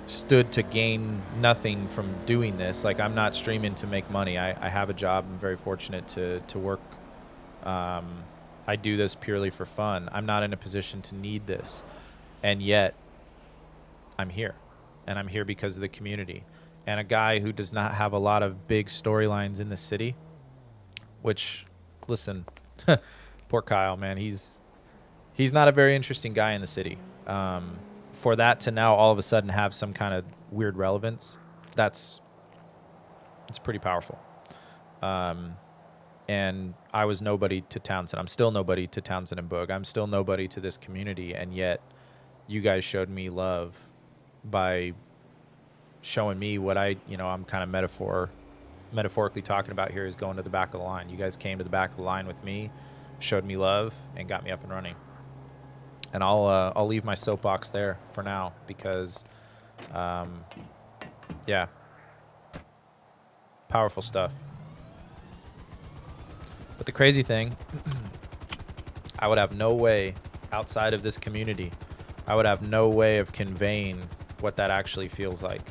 stood to gain nothing from doing this. Like, I'm not streaming to make money. I have a job. I'm very fortunate to work. I do this purely for fun. I'm not in a position to need this. And yet, I'm here. And I'm here because of the community. And a guy who does not have a lot of big storylines in the city, which, listen, poor Kyle, man, he's not a very interesting guy in the city. For that to now all of a sudden have some kind of weird relevance, it's pretty powerful. And I was nobody to Townsend. I'm still nobody to Townsend and Boog. I'm still nobody to this community, and yet you guys showed me love by showing me what I'm kind of metaphorically talking about here is going to the back of the line. You guys came to the back of the line with me, showed me love, and got me up and running. And I'll leave my soapbox there for now because, yeah, powerful stuff. But the crazy thing, I would have no way outside of this community, I would have no way of conveying what that actually feels like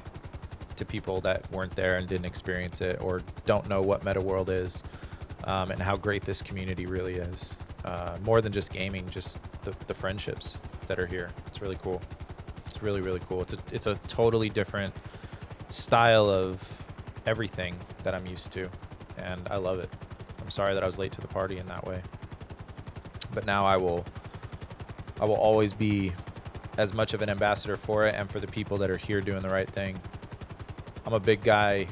to people that weren't there and didn't experience it or don't know what Meta World is, and how great this community really is. More than just gaming, just the friendships that are here. It's really cool. It's really, really cool. It's a totally different style of everything that I'm used to, and I love it. I'm sorry that I was late to the party in that way, but now I will always be as much of an ambassador for it and for the people that are here doing the right thing. I'm a big guy,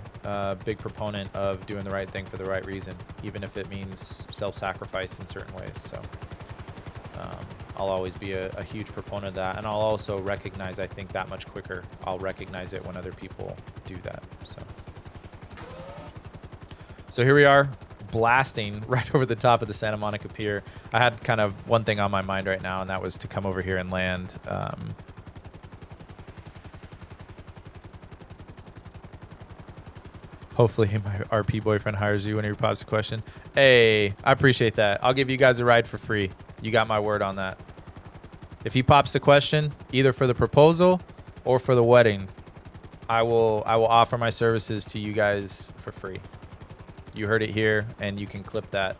big proponent of doing the right thing for the right reason, even if it means self-sacrifice in certain ways. So I'll always be a huge proponent of that. And I'll also recognize, I think, that much quicker. I'll recognize it when other people do that. So here we are, blasting right over the top of the Santa Monica Pier. I had kind of one thing on my mind right now, and that was to come over here and land. Hopefully my RP boyfriend hires you when he pops a question. Hey, I appreciate that. I'll give you guys a ride for free. You got my word on that. If he pops a question, either for the proposal or for the wedding, I will offer my services to you guys for free. You heard it here, and you can clip that.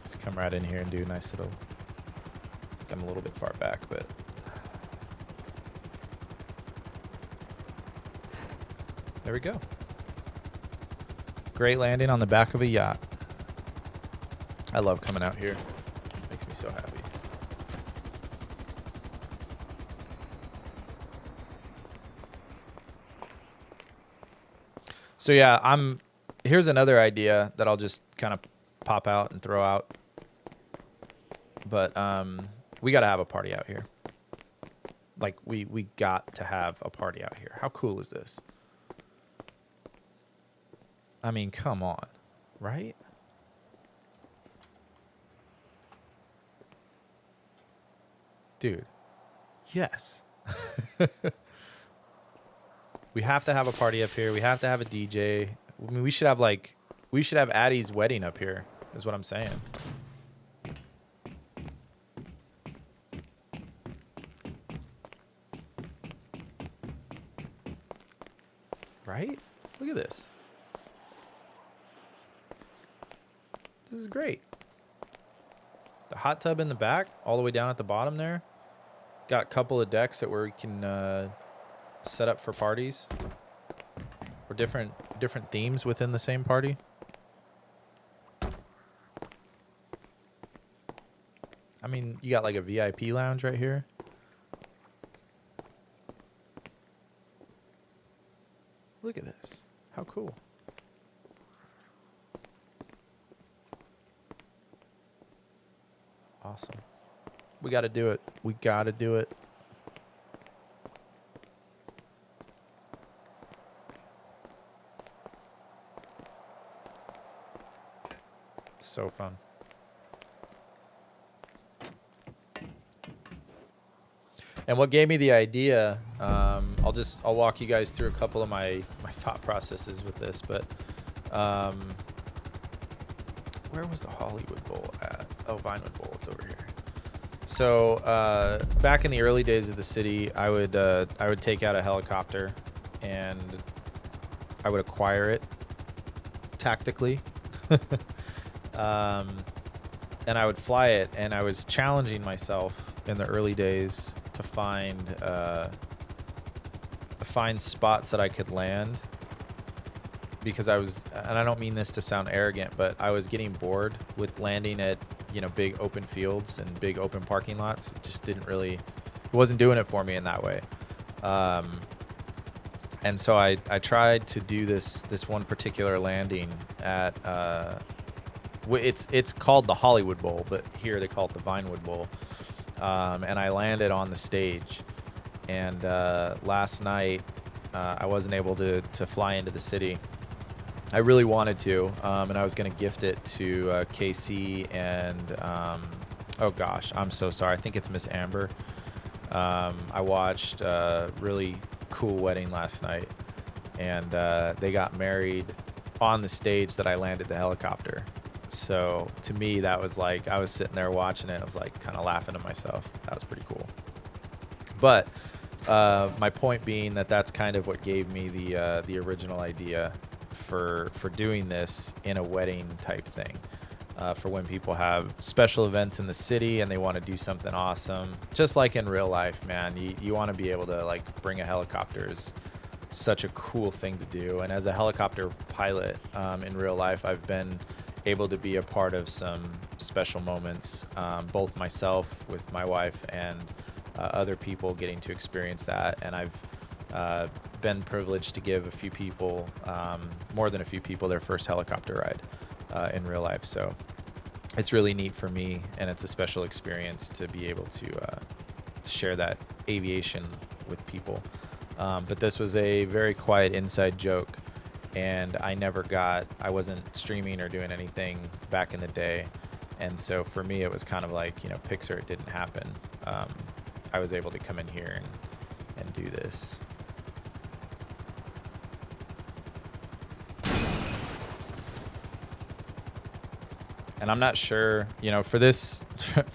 Let's come right in here and do a nice little... I'm a little bit far back, but... There we go. Great landing on the back of a yacht. I love coming out here. Makes me so happy. So yeah, here's another idea that I'll just kind of pop out and throw out. But we got to have a party out here. Like we got to have a party out here. How cool is this? I mean, come on, right? Dude, yes. We have to have a party up here. We have to have a DJ. I mean, we should have Addie's wedding up here, is what I'm saying. Right? Look at this. This is great. The hot tub in the back, all the way down at the bottom there. Got a couple of decks that where we can set up for parties. Or different themes within the same party. I mean, you got like a VIP lounge right here. Look at this. How cool. Awesome. We got to do it. We got to do it. So fun. And what gave me the idea, I'll walk you guys through a couple of my thought processes with this, but where was the Hollywood Bowl at? Oh, Vinewood Bowl, it's over here. So back in the early days of the city, I would take out a helicopter and I would acquire it tactically. And I would fly it, and I was challenging myself in the early days to find spots that I could land, because I was, and I don't mean this to sound arrogant, but I was getting bored with landing at, you know, big open fields and big open parking lots. It just it wasn't doing it for me in that way. And so I tried to do this one particular landing at it's called the Hollywood Bowl, but here they call it the Vinewood Bowl. And I landed on the stage, and last night I wasn't able to fly into the city. I really wanted to, and I was going to gift it to KC and oh gosh, I'm so sorry. I think it's Miss Amber. I watched a really cool wedding last night, and they got married on the stage that I landed the helicopter. So to me, that was like, I was sitting there watching it. I was like kind of laughing to myself. That was pretty cool. But my point being that that's kind of what gave me the original idea for doing this in a wedding type thing. For when people have special events in the city and they want to do something awesome, just like in real life, man, you want to be able to like bring a helicopter is such a cool thing to do. And as a helicopter pilot in real life, I've been able to be a part of some special moments, both myself with my wife and other people getting to experience that. And I've been privileged to give a few people, more than a few people, their first helicopter ride in real life. So it's really neat for me, and it's a special experience to be able to share that aviation with people. But this was a very quiet inside joke, and I wasn't streaming or doing anything back in the day. And so for me, it was kind of like, you know, Pixar, it didn't happen. I was able to come in here and do this. And I'm not sure, you know, for this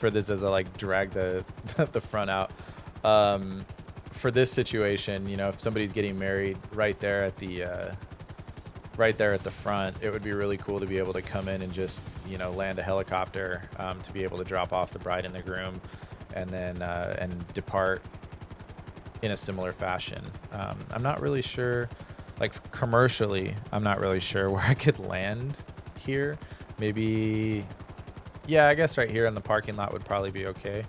as I like drag the the front out, for this situation, you know, if somebody's getting married right there at the front, it would be really cool to be able to come in and just, you know, land a helicopter, to be able to drop off the bride and the groom, and then and depart in a similar fashion. I'm not really sure, like commercially, I'm not really sure where I could land here. Maybe, yeah, I guess right here in the parking lot would probably be okay.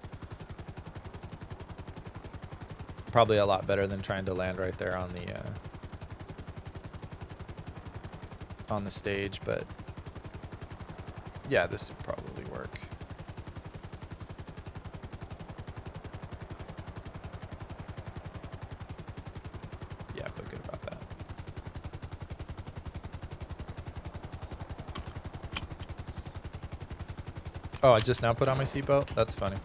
Probably a lot better than trying to land right there on the stage, but yeah, this would probably work. Yeah, I feel good about that. Oh, I just now put on my seatbelt? That's funny.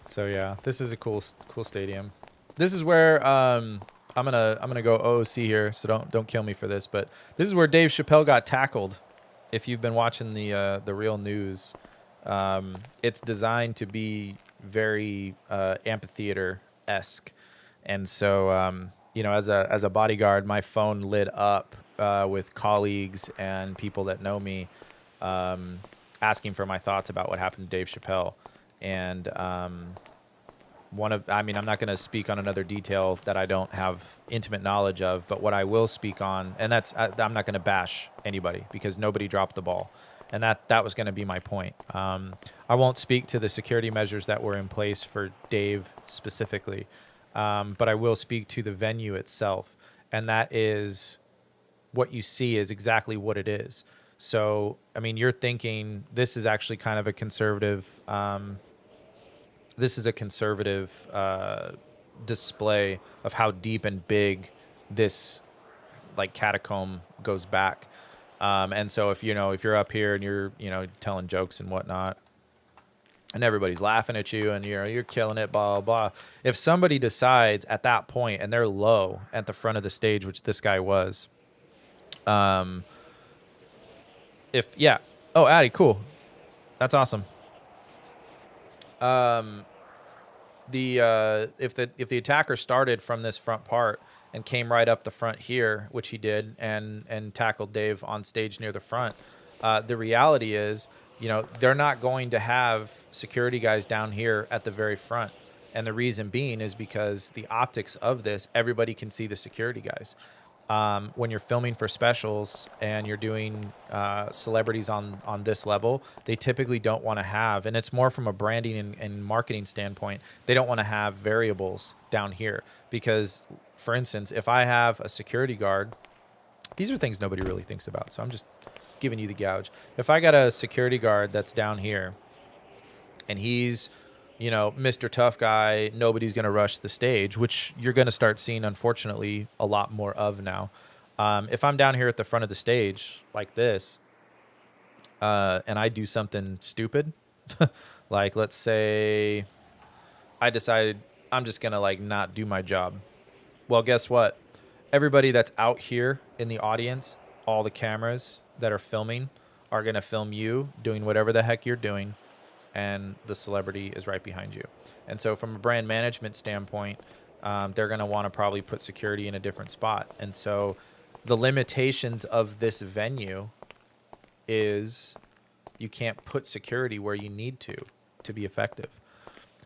So yeah, this is a cool stadium. This is where I'm gonna go OOC here, so don't kill me for this, but this is where Dave Chappelle got tackled. If you've been watching the real news, it's designed to be very amphitheater-esque. And so, you know, as a bodyguard, my phone lit up with colleagues and people that know me asking for my thoughts about what happened to Dave Chappelle. And I mean, I'm not going to speak on another detail that I don't have intimate knowledge of, but what I will speak on, and that's, I'm not going to bash anybody because nobody dropped the ball. And that was going to be my point. I won't speak to the security measures that were in place for Dave specifically, but I will speak to the venue itself. And that is, what you see is exactly what it is. So, I mean, you're thinking this is actually kind of a conservative, display of how deep and big this like catacomb goes back. And so if you're up here and you're, telling jokes and whatnot, and everybody's laughing at you and you're killing it, blah, blah, blah. If somebody decides at that point and they're low at the front of the stage, which this guy was, oh, Addy, cool. That's awesome. If the attacker started from this front part and came right up the front here, which he did, and tackled Dave on stage near the front, the reality is, they're not going to have security guys down here at the very front. And the reason being is because the optics of this, everybody can see the security guys. When you're filming for specials and you're doing celebrities on this level, they typically don't want to have, and it's more from a branding and marketing standpoint, they don't want to have variables down here. Because, for instance, if I have a security guard, these are things nobody really thinks about, so I'm just giving you the gouge. If I got a security guard that's down here and he's Mr. Tough Guy, nobody's going to rush the stage, which you're going to start seeing, unfortunately, a lot more of now. If I'm down here at the front of the stage like this, and I do something stupid, like let's say I decided I'm just going to not do my job. Well, guess what? Everybody that's out here in the audience, all the cameras that are filming are going to film you doing whatever the heck you're doing, and the celebrity is right behind you. And so from a brand management standpoint, they're going to want to probably put security in a different spot. And so the limitations of this venue is you can't put security where you need to be effective.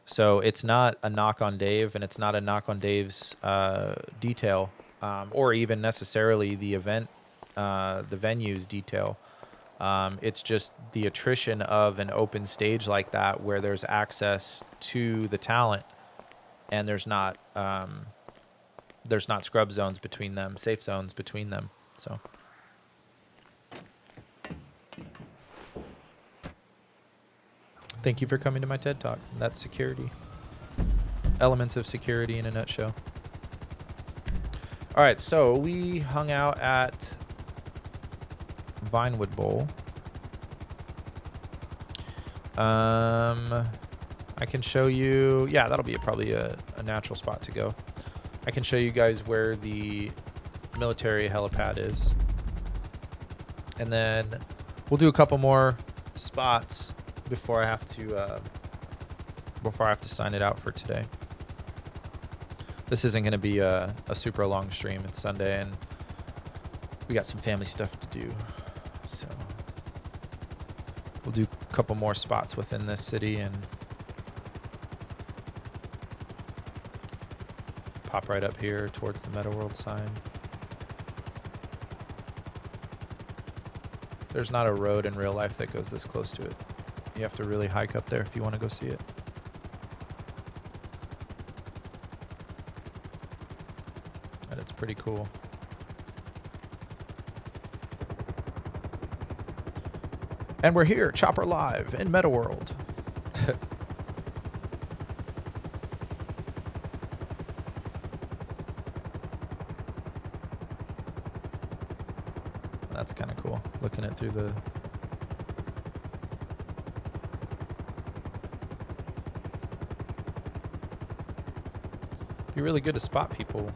So it's not a knock on Dave, and it's not a knock on Dave's detail, or even necessarily the event, the venue's detail. It's just the attrition of an open stage like that where there's access to the talent and there's not scrub zones between them, safe zones between them. So thank you for coming to my TED Talk. That's security. Elements of security in a nutshell. All right, so we hung out at Vinewood Bowl. I can show you, yeah, that'll be probably a natural spot to go. I can show you guys where the military helipad is. And then we'll do a couple more spots before I have to sign it out for today. This isn't going to be a super long stream. It's Sunday and we got some family stuff to do. So we'll do a couple more spots within this city and pop right up here towards the Meta World sign. There's not a road in real life that goes this close to it. You have to really hike up there if you want to go see it. And it's pretty cool. And we're here, Chopper Live in Meta World. That's kind of cool, looking it through the... Be really good to spot people.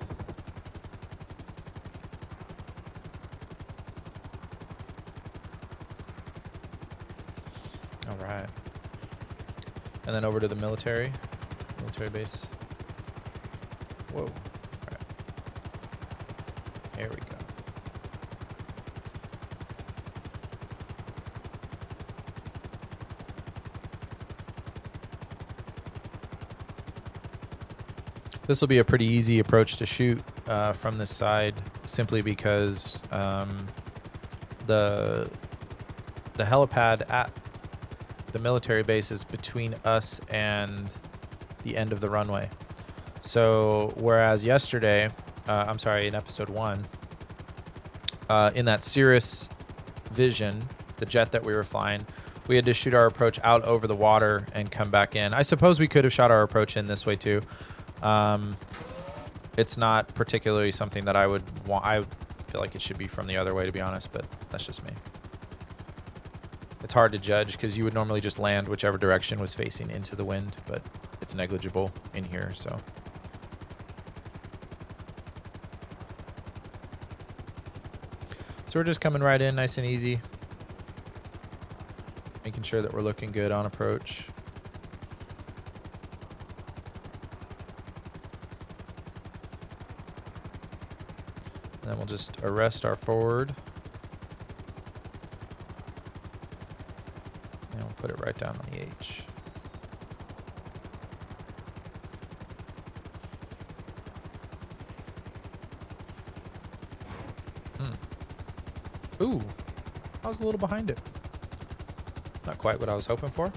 and then over to the military base. Whoa. All right. There we go. This will be a pretty easy approach to shoot from this side, simply because the helipad at the military base is between us and the end of the runway. So whereas yesterday, in episode 1, in that Cirrus Vision, the jet that we were flying, we had to shoot our approach out over the water and come back in. I suppose we could have shot our approach in this way too. It's not particularly something that I would want. I feel like it should be from the other way, to be honest, but that's just me. It's hard to judge because you would normally just land whichever direction was facing into the wind, but it's negligible in here, so. So we're just coming right in nice and easy, making sure that we're looking good on approach. Then we'll just arrest our forward. And we'll put it right down on the H. Ooh, I was a little behind it. Not quite what I was hoping for.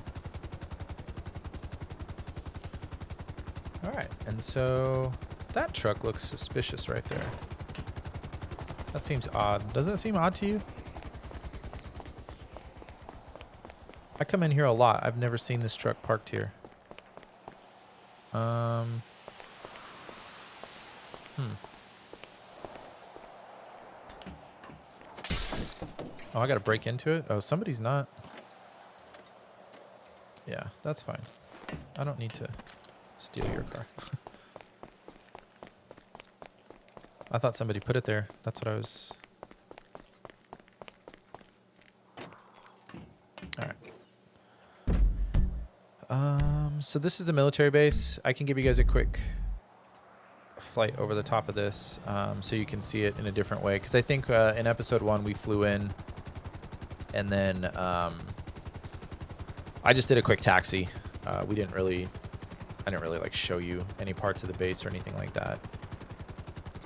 All right, and so that truck looks suspicious right there. That seems odd. Doesn't that seem odd to you? I come in here a lot. I've never seen this truck parked here. Oh, I gotta break into it? Oh, somebody's not. Yeah, that's fine. I don't need to steal your car. I thought somebody put it there. That's what I was... Alright. So this is the military base. I can give you guys a quick flight over the top of this so you can see it in a different way. Because I think in episode 1 we flew in and then I just did a quick taxi. I didn't really like show you any parts of the base or anything like that.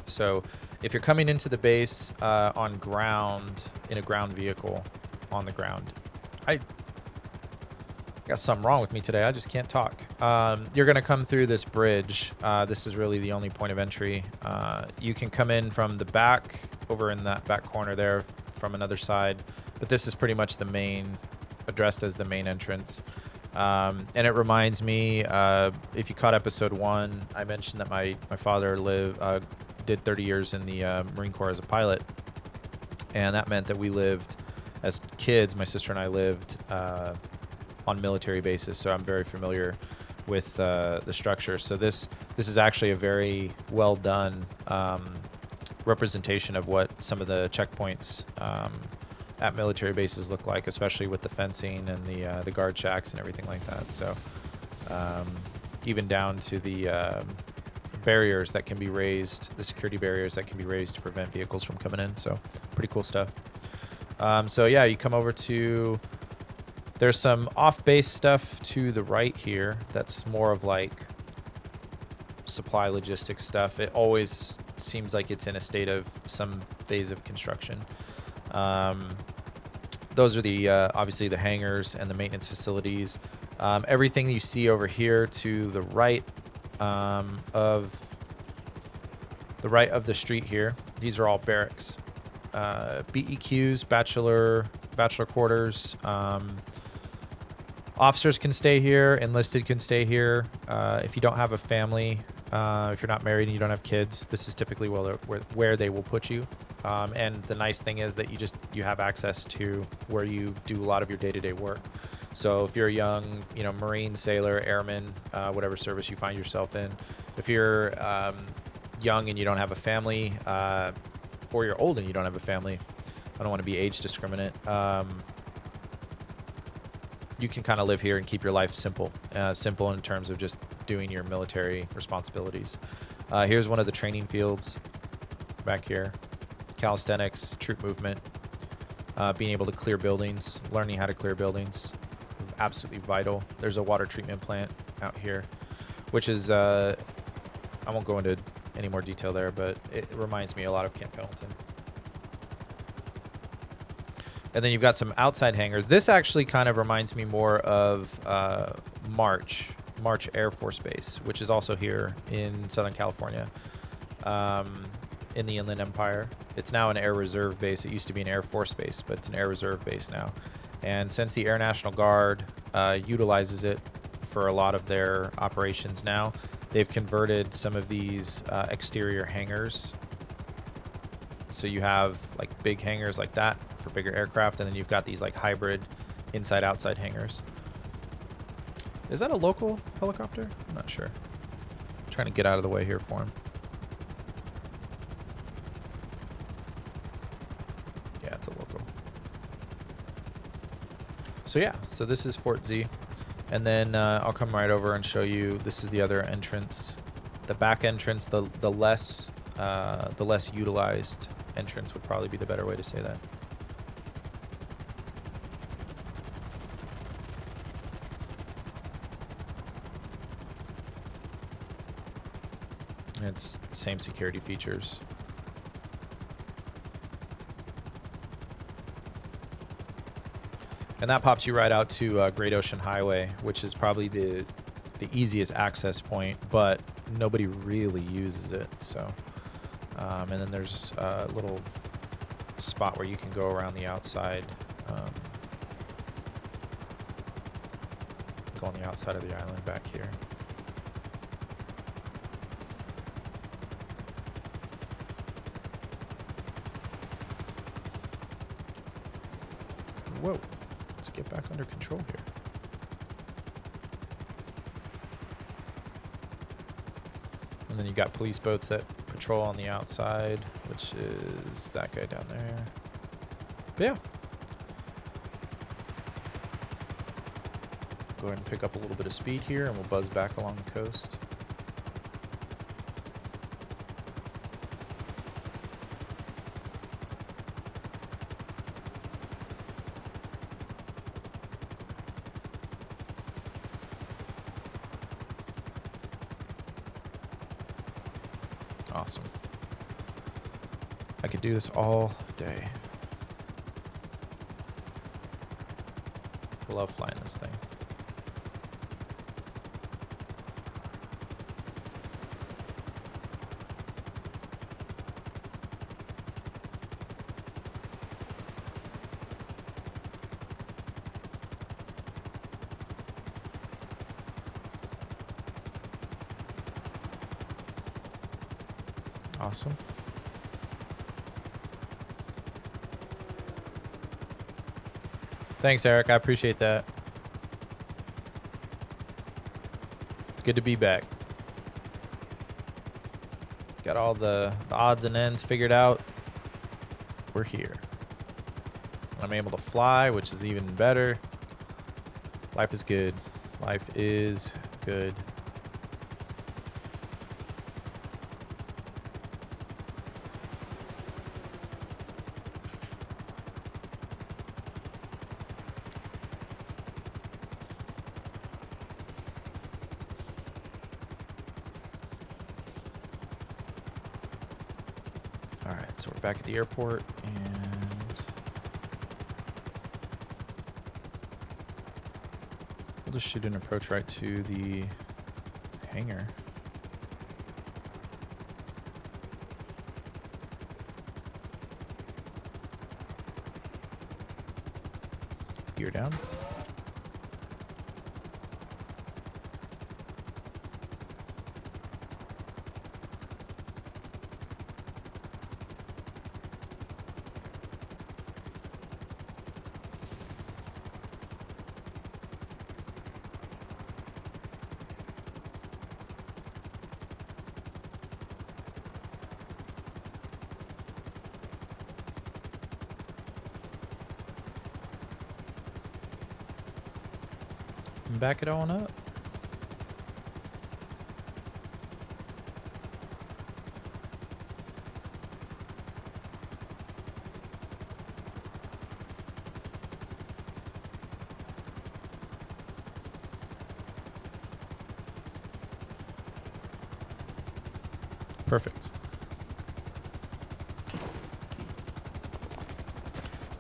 So if you're coming into the base on ground, in a ground vehicle on the ground, I got something wrong with me today. I just can't talk. You're going to come through this bridge. This is really the only point of entry. You can come in from the back, over in that back corner there, from another side. But this is pretty much the main, addressed as the main entrance. And it reminds me, if you caught episode 1, I mentioned that my father did 30 years in the Marine Corps as a pilot. And that meant that we lived, as kids, my sister and I lived on military bases. So I'm very familiar with the structure. So this is actually a very well done representation of what some of the checkpoints at military bases look like, especially with the fencing and the guard shacks and everything like that. So even down to the barriers that can be raised, the security barriers that can be raised to prevent vehicles from coming in. So pretty cool stuff. So yeah, you come over to, there's some off-base stuff to the right here that's more of like supply logistics stuff. It always seems like it's in a state of some phase of construction. Those are the obviously the hangars and the maintenance facilities. Everything you see over here to the right of the street here, these are all barracks, BEQs, bachelor quarters. Officers can stay here, enlisted can stay here. If you don't have a family, if you're not married and you don't have kids, this is typically where they will put you. And the nice thing is that you have access to where you do a lot of your day-to-day work. So if you're a young, Marine, sailor, airman, whatever service you find yourself in, if you're young and you don't have a family, or you're old and you don't have a family, I don't want to be age discriminate. you can kind of live here and keep your life simple. Simple in terms of just doing your military responsibilities. Here's one of the training fields back here. Calisthenics, troop movement, being able to clear buildings, learning how to clear buildings, absolutely vital. There's a water treatment plant out here, which is, I won't go into any more detail there, but it reminds me a lot of Camp Pendleton. And then you've got some outside hangars. This actually kind of reminds me more of March Air Force Base, which is also here in Southern California, in the Inland Empire. It's now an Air Reserve base. It used to be an Air Force base, but it's an Air Reserve base now. And since the Air National Guard utilizes it for a lot of their operations now, they've converted some of these exterior hangars. So you have like big hangars like that for bigger aircraft, and then you've got these like hybrid inside-outside hangars. Is that a local helicopter? I'm not sure. I'm trying to get out of the way here for him. Yeah, it's a local. So yeah, so this is Fort Z. And then I'll come right over and show you, this is the other entrance. The back entrance, the less utilized entrance would probably be the better way to say that. And it's same security features. And that pops you right out to Great Ocean Highway, which is probably the easiest access point, but nobody really uses it. So, and then there's a little spot where you can go around the outside, go on the outside of the island back here. Whoa. Let's get back under control here. And then you got police boats that patrol on the outside, which is that guy down there. But yeah. Go ahead and pick up a little bit of speed here and we'll buzz back along the coast. Awesome. I could do this all day. I love flying this thing. Awesome. Thanks, Eric. I appreciate that. It's good to be back. Got all the odds and ends figured out. We're here. I'm able to fly, which is even better. Life is good. Life is good. Alright, so we're back at the airport, and we'll just shoot an approach right to the hangar. Gear down. and back it on up. Perfect.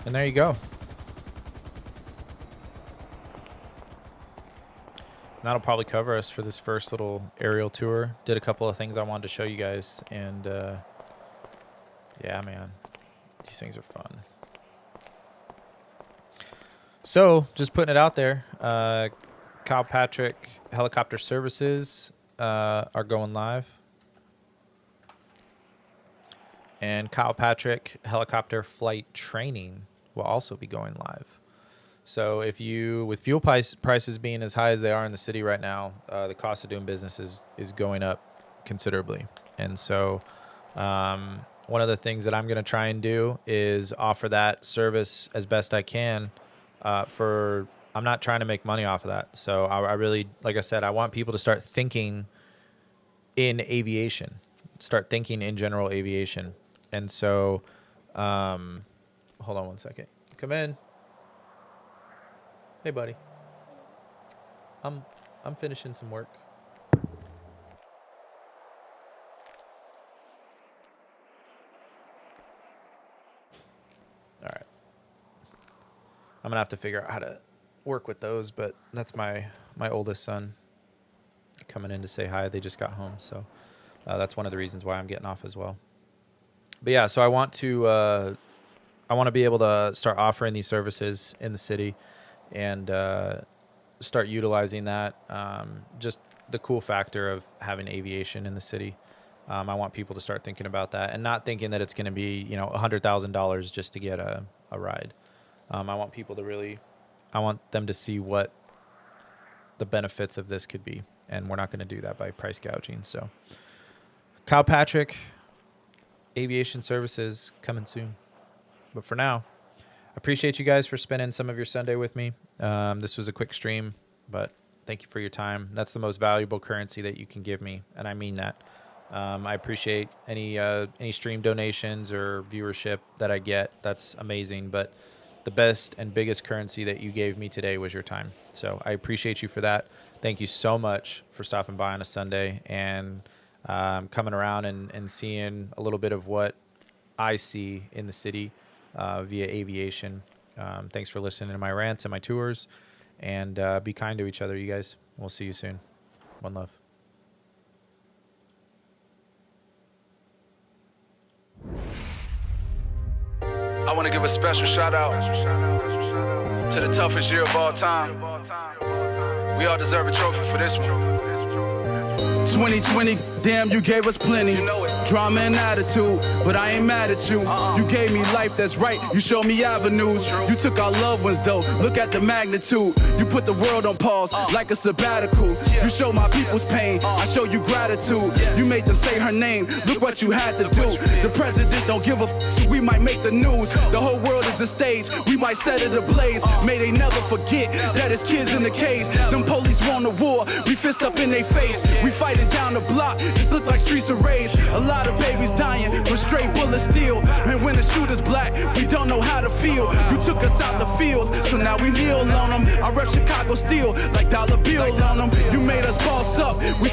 And there you go. That'll probably cover us for this first little aerial tour. Did a couple of things I wanted to show you guys, and yeah, man, these things are fun. So just putting it out there, Kyle Patrick Helicopter Services are going live. And Kyle Patrick Helicopter Flight Training will also be going live. So if you, with fuel prices being as high as they are in the city right now, the cost of doing business is going up considerably. And so one of the things that I'm going to try and do is offer that service as best I can I'm not trying to make money off of that. So I really, like I said, I want people to start thinking in aviation, start thinking in general aviation. And so, hold on one second. Come in. Hey, buddy. I'm finishing some work. All right. I'm gonna have to figure out how to work with those, but that's my oldest son coming in to say hi. They just got home, so that's one of the reasons why I'm getting off as well. But yeah, so I want to be able to start offering these services in the city and start utilizing that. Just the cool factor of having aviation in the city. I want people to start thinking about that and not thinking that it's going to be, $100,000 just to get a ride. I want people to really, I want them to see what the benefits of this could be. And we're not going to do that by price gouging. So Kyle Patrick Aviation Services coming soon. But for now, I appreciate you guys for spending some of your Sunday with me. This was a quick stream, but thank you for your time. That's the most valuable currency that you can give me, and I mean that. I appreciate any stream donations or viewership that I get. That's amazing, but the best and biggest currency that you gave me today was your time. So I appreciate you for that. Thank you so much for stopping by on a Sunday and coming around and seeing a little bit of what I see in the city via aviation. Thanks for listening to my rants and my tours, and be kind to each other, you guys. We'll see you soon. One love. I want to give a special shout out to the toughest year of all time. We all deserve a trophy for this one. 2020, damn, you gave us plenty. You know it. Drama and attitude, but I ain't mad at you. You gave me life that's right, you showed me avenues. You took our loved ones though, look at the magnitude. You put the world on pause like a sabbatical. You show my people's pain, I show you gratitude. You made them say her name, look what you had to do. The president don't give a f, so we might make the news. The whole world is a stage, we might set it ablaze. May they never forget that it's kids in the cage. Them police want a war, we fist up in their face. We fighting down the block, this look like streets of rage. A lot of babies dying from straight bullet steel. And when the shooter's black, we don't know how to feel. You took us out the fields, so now we kneel on them. I rep Chicago steel like dollar bill on them. You made us boss up, we